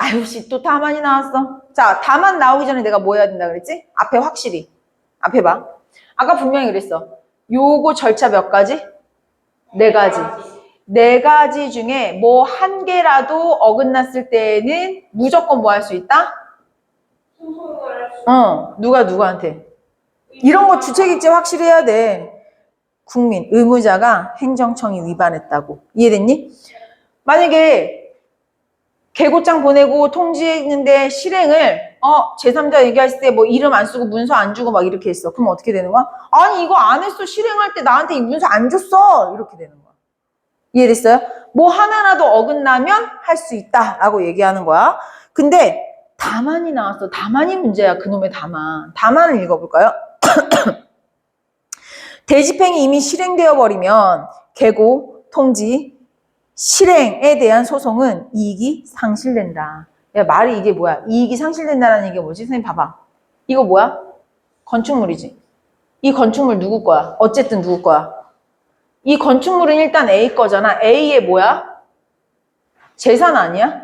Speaker 1: 아유, 씨, 또 다만이 나왔어. 자, 다만 나오기 전에 내가 뭐 해야 된다 그랬지? 앞에 확실히. 앞에 봐. 아까 분명히 그랬어. 요거 절차 몇 가지? 네 가지. 네 가지 중에 뭐 한 개라도 어긋났을 때는 무조건 뭐 할 수 있다?
Speaker 3: 소송을 할 수.
Speaker 1: 누가 누구한테? 이런 거 주체기재 확실히 해야 돼. 국민, 의무자가 행정청이 위반했다고. 이해됐니? 만약에 개고장 보내고 통지했는데 실행을 제3자 얘기했을 때 뭐 이름 안 쓰고 문서 안 주고 막 이렇게 했어. 그럼 어떻게 되는 거야? 아니 이거 안 했어. 실행할 때 나한테 이 문서 안 줬어. 이렇게 되는 거야. 이해됐어요? 뭐 하나라도 어긋나면 할 수 있다라고 얘기하는 거야. 근데 다만이 나왔어. 다만이 문제야. 그놈의 다만. 다만을 읽어볼까요? 대집행이 이미 실행되어 버리면 개고, 통지, 실행에 대한 소송은 이익이 상실된다. 야, 말이 이게 뭐야? 이익이 상실된다는 얘기가 뭐지? 선생님 봐봐. 이거 뭐야? 건축물이지. 이 건축물 누구 거야? 어쨌든 누구 거야? 이 건축물은 일단 A 거잖아. A의 뭐야? 재산 아니야?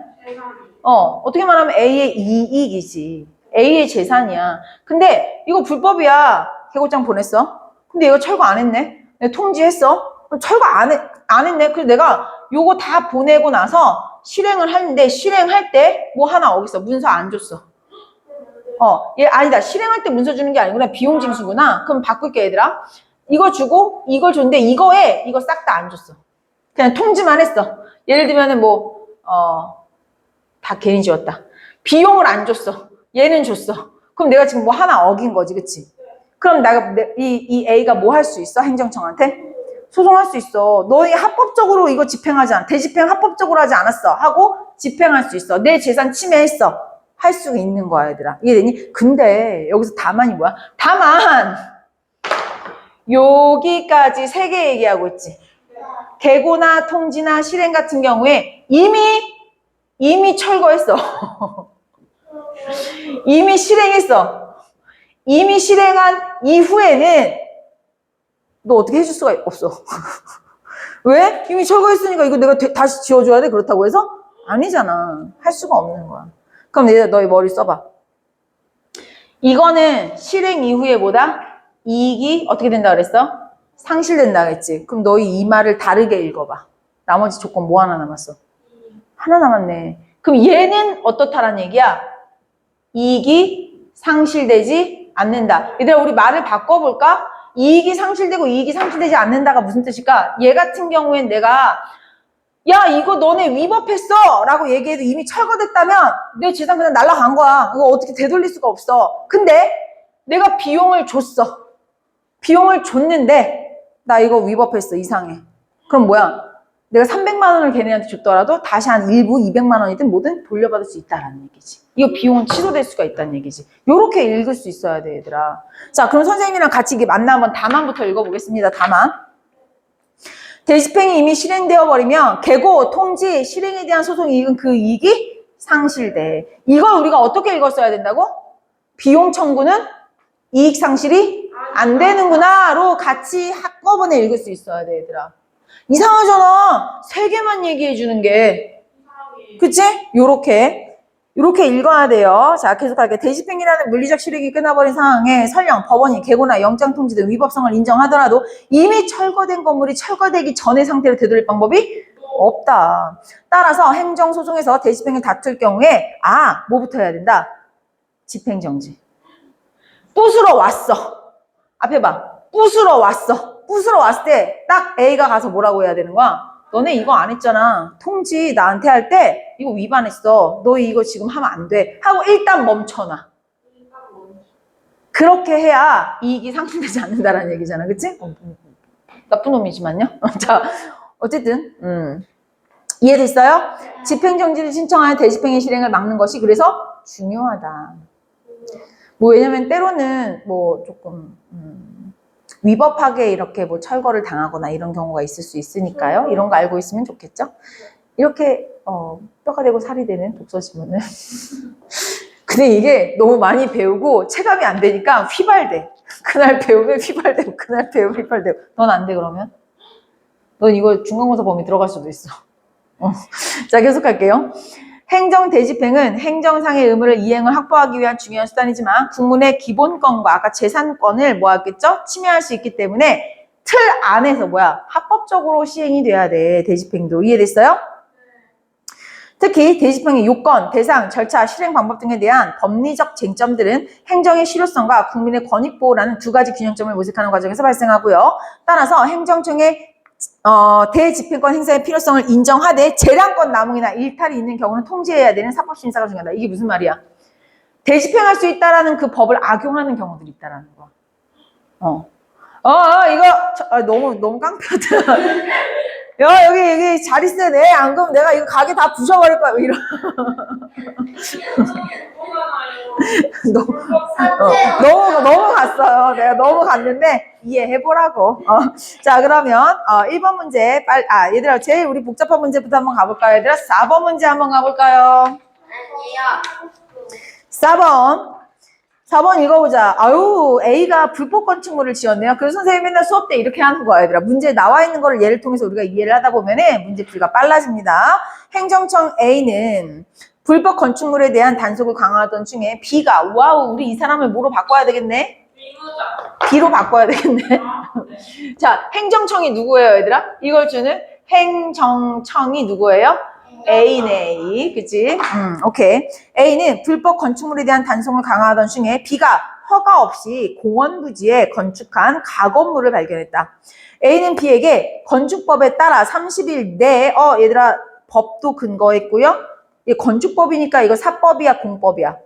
Speaker 1: 어떻게 말하면 A의 이익이지. A의 재산이야. 근데 이거 불법이야. 개고장 보냈어. 근데 얘가 철거 안 했네. 내가 통지했어. 철거 안 했네. 그래서 내가 요거 다 보내고 나서 실행을 하는데 실행할 때 뭐 하나 어딨어. 문서 안 줬어. 얘 아니다. 실행할 때 문서 주는 게 아니구나. 비용 징수구나. 그럼 바꿀게 얘들아. 이거 주고 이걸 줬는데 이거에 이거 싹 다 안 줬어. 그냥 통지만 했어. 예를 들면은 다 괜히 지웠다. 비용을 안 줬어. 얘는 줬어. 그럼 내가 지금 뭐 하나 어긴 거지, 그치? 그럼 이 A가 뭐 할 수 있어? 행정청한테? 소송할 수 있어. 너희 합법적으로 이거 집행하지 않아. 대집행 합법적으로 하지 않았어. 하고 집행할 수 있어. 내 재산 침해했어. 할 수 있는 거야, 얘들아. 이해되니? 근데 여기서 다만이 뭐야? 다만 여기까지 세 개 얘기하고 있지. 개고나 통지나 실행 같은 경우에 이미 철거했어. 이미 실행했어. 이미 실행한 이후에는 너 어떻게 해줄 수가 없어. 왜? 이미 철거했으니까 이거 내가 다시 지워줘야 돼? 그렇다고 해서? 아니잖아. 할 수가 없는 거야. 그럼 얘들아 너희 머리 써봐. 이거는 실행 이후에 뭐다? 이익이 어떻게 된다 그랬어? 상실된다 그랬지. 그럼 너희 이 말을 다르게 읽어봐. 나머지 조건 뭐 하나 남았어? 하나 남았네. 그럼 얘는 어떻다라는 얘기야? 이익이 상실되지 않는다. 얘들아 우리 말을 바꿔볼까? 이익이 상실되고 이익이 상실되지 않는다가 무슨 뜻일까? 얘 같은 경우엔 내가 야 이거 너네 위법했어 라고 얘기해도 이미 철거됐다면 내 재산 그냥 날라간 거야. 이거 어떻게 되돌릴 수가 없어. 근데 내가 비용을 줬어. 비용을 줬는데 나 이거 위법했어. 이상해. 그럼 뭐야? 내가 300만 원을 걔네한테 줬더라도 다시 한 일부 200만 원이든 뭐든 돌려받을 수 있다라는 얘기지. 이거 비용은 취소될 수가 있다는 얘기지. 요렇게 읽을 수 있어야 돼, 얘들아. 자, 그럼 선생님이랑 같이 이게 맞나 한번 다만부터 읽어보겠습니다. 다만. 대집행이 이미 실행되어 버리면 개고, 통지, 실행에 대한 소송 이익은 그 이익이 상실돼. 이걸 우리가 어떻게 읽었어야 된다고? 비용 청구는 이익 상실이 안 되는구나로 같이 한꺼번에 읽을 수 있어야 돼, 얘들아. 이상하잖아. 세 개만 얘기해 주는 게. 그치? 요렇게 읽어야 돼요. 자, 계속할게요. 대집행이라는 물리적 실익이 끝나버린 상황에 설령 법원이 개고나 영장통지 등 위법성을 인정하더라도 이미 철거된 건물이 철거되기 전의 상태로 되돌릴 방법이 없다. 따라서 행정소송에서 대집행을 다툴 경우에 뭐부터 해야 된다? 집행정지. 부수러 왔어. 앞에 봐. 부수러 왔어. 부수러 왔을 때 딱 A가 가서 뭐라고 해야 되는 거야? 너네 이거 안 했잖아. 통지 나한테 할 때 이거 위반했어. 너 이거 지금 하면 안 돼. 하고 일단 멈춰놔. 그렇게 해야 이익이 상실되지 않는다라는 얘기잖아. 그치? 나쁜 놈이지만요. 자, 어쨌든 이해됐어요? 집행정지를 신청하여 대집행의 실행을 막는 것이 그래서 중요하다. 뭐 왜냐면 때로는 뭐 조금 위법하게 이렇게 뭐 철거를 당하거나 이런 경우가 있을 수 있으니까요. 이런 거 알고 있으면 좋겠죠? 이렇게 뼈가 되고 살이 되는 독서지문을 근데 이게 너무 많이 배우고 체감이 안 되니까 휘발돼. 그날 배우면 휘발되고 그날 배우면 휘발되고. 넌 안 돼 그러면? 넌 이거 중간고사 범위 들어갈 수도 있어. 자, 계속할게요. 행정 대집행은 행정상의 의무를 이행을 확보하기 위한 중요한 수단이지만 국민의 기본권과 아까 재산권을 뭐 하겠죠? 침해할 수 있기 때문에 틀 안에서 합법적으로 시행이 돼야 돼. 대집행도. 이해됐어요? 특히 대집행의 요건, 대상, 절차, 실행 방법 등에 대한 법리적 쟁점들은 행정의 실효성과 국민의 권익보호라는 두 가지 균형점을 모색하는 과정에서 발생하고요. 따라서 행정청의 대집행권 행사의 필요성을 인정하되 재량권 남용이나 일탈이 있는 경우는 통제해야 되는 사법심사가 중요하다. 이게 무슨 말이야? 대집행할 수 있다라는 그 법을 악용하는 경우들이 있다라는 거야. 너무 깡패다. 야, 여기 잘 있어야 돼. 안 그러면 내가 이거 가게 다 부셔버릴 거야. 이런. 너무 갔어요. 내가 너무 갔는데 이해해보라고. 자, 그러면 1번 문제 얘들아 제일 우리 복잡한 문제부터 한번 가볼까요? 얘들아 4번 문제 한번 가볼까요?
Speaker 3: 아니요.
Speaker 1: 4번 읽어보자. 아유, A가 불법 건축물을 지었네요. 그래서 선생님이 맨날 수업 때 이렇게 하는 거야, 얘들아. 문제에 나와 있는 거를 예를 통해서 우리가 이해를 하다 보면은 문제풀이가 빨라집니다. 행정청 A는 불법 건축물에 대한 단속을 강화하던 중에 B가, 와우, 우리 이 사람을 뭐로 바꿔야 되겠네? B로 바꿔야 되겠네. 자, 행정청이 누구예요, 얘들아? 이걸 주는 행정청이 누구예요? A네, A. 그치? 오케이. A는 불법 건축물에 대한 단속을 강화하던 중에 B가 허가 없이 공원 부지에 건축한 가건물을 발견했다. A는 B에게 건축법에 따라 30일 내에, 얘들아, 법도 근거했고요. 이 건축법이니까 이거 사법이야, 공법이야?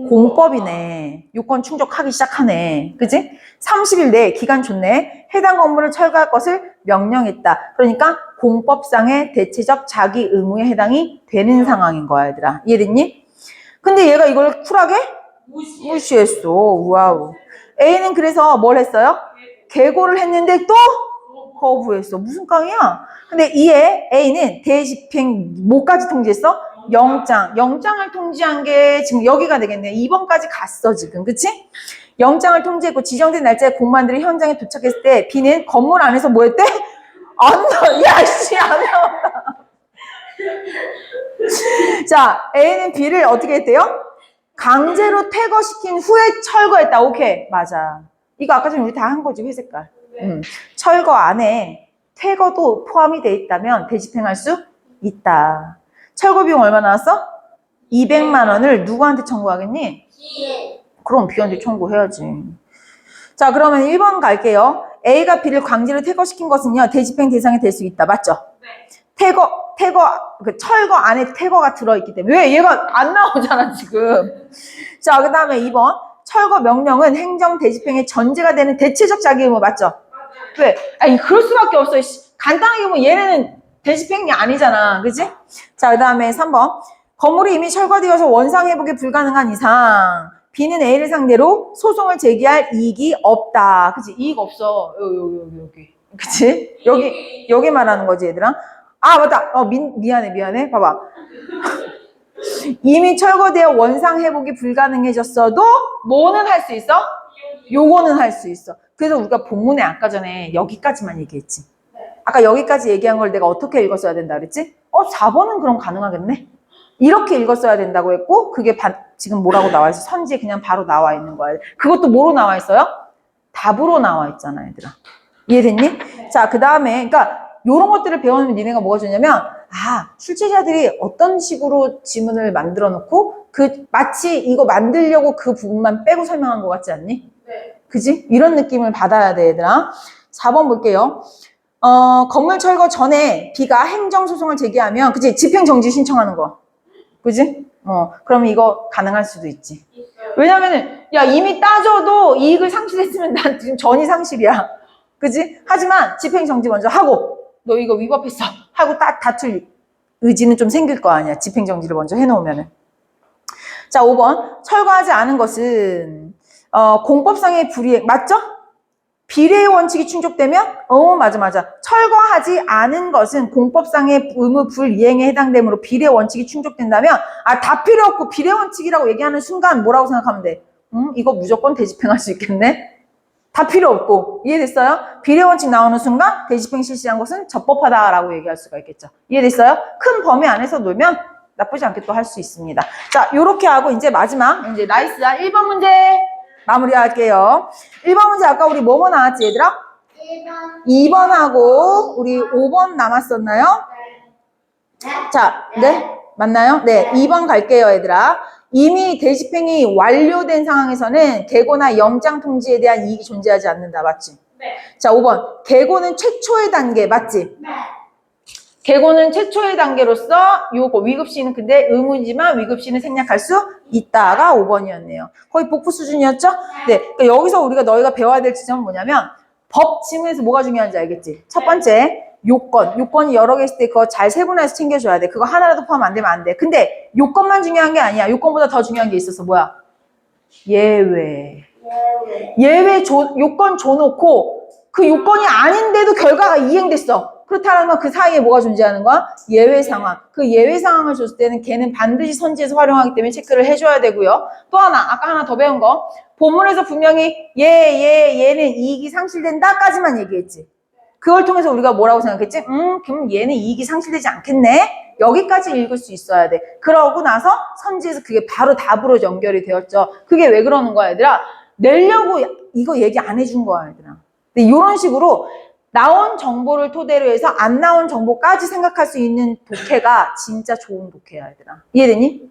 Speaker 1: 공법이네. 요건 충족하기 시작하네. 그치? 30일 내에 기간 좋네. 해당 건물을 철거할 것을 명령했다. 그러니까 공법상의 대체적 자기 의무에 해당이 되는 상황인 거야, 얘들아. 이해됐니? 근데 얘가 이걸 쿨하게 무시했어. 와우. A는 그래서 뭘 했어요? 계고를 했는데 또 거부했어. 무슨 깡이야? 근데 이에 A는 대집행 뭐까지 통지했어? 영장을 통지한 게 지금 여기가 되겠네. 2번까지 갔어, 지금. 그치? 영장을 통지했고 지정된 날짜에 공무원들이 현장에 도착했을 때 B는 건물 안에서 뭐 했대? 안 나와. 야, 씨, 안 나온다. 자, A는 B를 어떻게 했대요? 강제로 퇴거시킨 후에 철거했다. 오케이. 맞아. 이거 아까 전에 우리 다 한 거지, 회색깔. 철거 안에 퇴거도 포함이 돼 있다면 대집행할 수 있다. 철거 비용 얼마 나왔어? 200만 원을 누구한테 청구하겠니? 그럼 B한테 청구해야지. 자, 그러면 1번 갈게요. A가 B를 강제로 퇴거시킨 것은요, 대집행 대상이 될 수 있다. 맞죠? 네. 철거 안에 퇴거가 들어있기 때문에. 왜? 얘가 안 나오잖아, 지금. 자, 그 다음에 2번. 철거 명령은 행정 대집행의 전제가 되는 대체적 자기 의무. 맞죠? 왜? 아니, 그럴 수밖에 없어. 간단하게 보면 얘네는 대집행이 아니잖아. 그지? 자, 그 다음에 3번. 건물이 이미 철거되어서 원상 회복이 불가능한 이상 B는 A를 상대로 소송을 제기할 이익이 없다. 그치? 이익 없어. 여기. 그치? 여기 말하는 거지, 얘들아. 아, 맞다. 미안해. 봐봐. 이미 철거되어 원상 회복이 불가능해졌어도 뭐는 할 수 있어? 요거는 할 수 있어. 그래서 우리가 본문에 아까 전에 여기까지만 얘기했지. 아까 여기까지 얘기한 걸 내가 어떻게 읽었어야 된다 그랬지? 4번은 그럼 가능하겠네? 이렇게 읽었어야 된다고 했고 그게 지금 뭐라고 나와 있어? 선지에 그냥 바로 나와 있는 거야. 그것도 뭐로 나와 있어요? 답으로 나와 있잖아, 얘들아. 이해됐니? 자, 그 다음에 그러니까 이런 것들을 배우면 니네가 뭐가 좋냐면 출제자들이 어떤 식으로 지문을 만들어 놓고 마치 이거 만들려고 그 부분만 빼고 설명한 것 같지 않니?
Speaker 3: 네.
Speaker 1: 그지? 이런 느낌을 받아야 돼, 얘들아. 4번 볼게요. 건물 철거 전에 B가 행정소송을 제기하면, 그치? 집행정지 신청하는 거. 그지? 그러면 이거 가능할 수도 있지. 왜냐면은, 야, 이미 따져도 이익을 상실했으면 난 지금 전이 상실이야. 그지? 하지만 집행정지 먼저 하고, 너 이거 위법했어. 하고 다툴 의지는 좀 생길 거 아니야. 집행정지를 먼저 해놓으면은. 자, 5번. 철거하지 않은 것은, 공법상의 불이행, 맞죠? 비례의 원칙이 충족되면 맞아. 철거하지 않은 것은 공법상의 의무 불이행에 해당되므로 비례 원칙이 충족된다면 다 필요 없고 비례 원칙이라고 얘기하는 순간 뭐라고 생각하면 돼? 이거 무조건 대집행할 수 있겠네? 다 필요 없고 이해됐어요? 비례 원칙 나오는 순간 대집행 실시한 것은 적법하다라고 얘기할 수가 있겠죠. 이해됐어요? 큰 범위 안에서 놀면 나쁘지 않게 또 할 수 있습니다. 자, 요렇게 하고 이제 마지막 이제 나이스야. 1번 문제 마무리할게요. 1번 문제 아까 우리 뭐뭐 나왔지 얘들아? 2번하고 우리 5번 남았었나요? 자, 네? 맞나요? 네, 2번 갈게요, 얘들아. 이미 대집행이 완료된 상황에서는 계고나 영장 통지에 대한 이익이 존재하지 않는다. 맞지?
Speaker 3: 네.
Speaker 1: 자, 5번. 계고는 최초의 단계. 맞지?
Speaker 3: 네.
Speaker 1: 계고는 최초의 단계로서 요거 위급시는 근데 의무이지만 위급시는 생략할 수 있다가 5번이었네요. 거의 복부 수준이었죠? 네. 그러니까 여기서 우리가 너희가 배워야 될 지점은 뭐냐면 법 지문에서 뭐가 중요한지 알겠지? 첫 번째, 요건이 여러 개 있을 때 그거 잘 세분화해서 챙겨줘야 돼. 그거 하나라도 포함 안 되면 안 돼. 근데 요건만 중요한 게 아니야. 요건보다 더 중요한 게 있어서 뭐야? 예외. 요건 줘놓고 그 요건이 아닌데도 결과가 이행됐어. 그렇다면 그 사이에 뭐가 존재하는 거야? 예외 상황. 그 예외 상황을 줬을 때는 걔는 반드시 선지에서 활용하기 때문에 체크를 해줘야 되고요. 또 하나, 아까 하나 더 배운 거. 본문에서 분명히 얘는 이익이 상실된다까지만 얘기했지. 그걸 통해서 우리가 뭐라고 생각했지? 그럼 얘는 이익이 상실되지 않겠네? 여기까지 읽을 수 있어야 돼. 그러고 나서 선지에서 그게 바로 답으로 연결이 되었죠. 그게 왜 그러는 거야, 얘들아? 내려고 이거 얘기 안 해준 거야, 얘들아. 근데 이런 식으로 나온 정보를 토대로 해서 안 나온 정보까지 생각할 수 있는 독해가 진짜 좋은 독해야, 얘들아. 이해되니?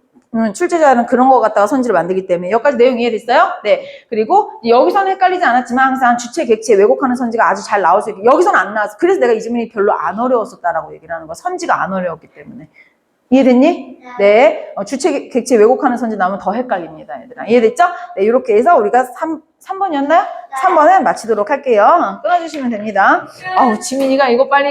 Speaker 1: 출제자는 그런 거 갖다가 선지를 만들기 때문에 여기까지 내용 이해됐어요? 네. 그리고 여기서는 헷갈리지 않았지만 항상 주체, 객체, 왜곡하는 선지가 아주 잘 나올 수 있게 여기서는 안 나왔어. 그래서 내가 이 질문이 별로 안 어려웠었다라고 얘기를 하는 거야. 선지가 안 어려웠기 때문에. 이해됐니? 네. 주체, 객체, 왜곡하는 선지 나오면 더 헷갈립니다, 얘들아. 이해됐죠? 네. 이렇게 해서 우리가 3번이었나요? 3번은 마치도록 할게요. 끊어주시면 됩니다. 아우, 지민이가 이거 빨리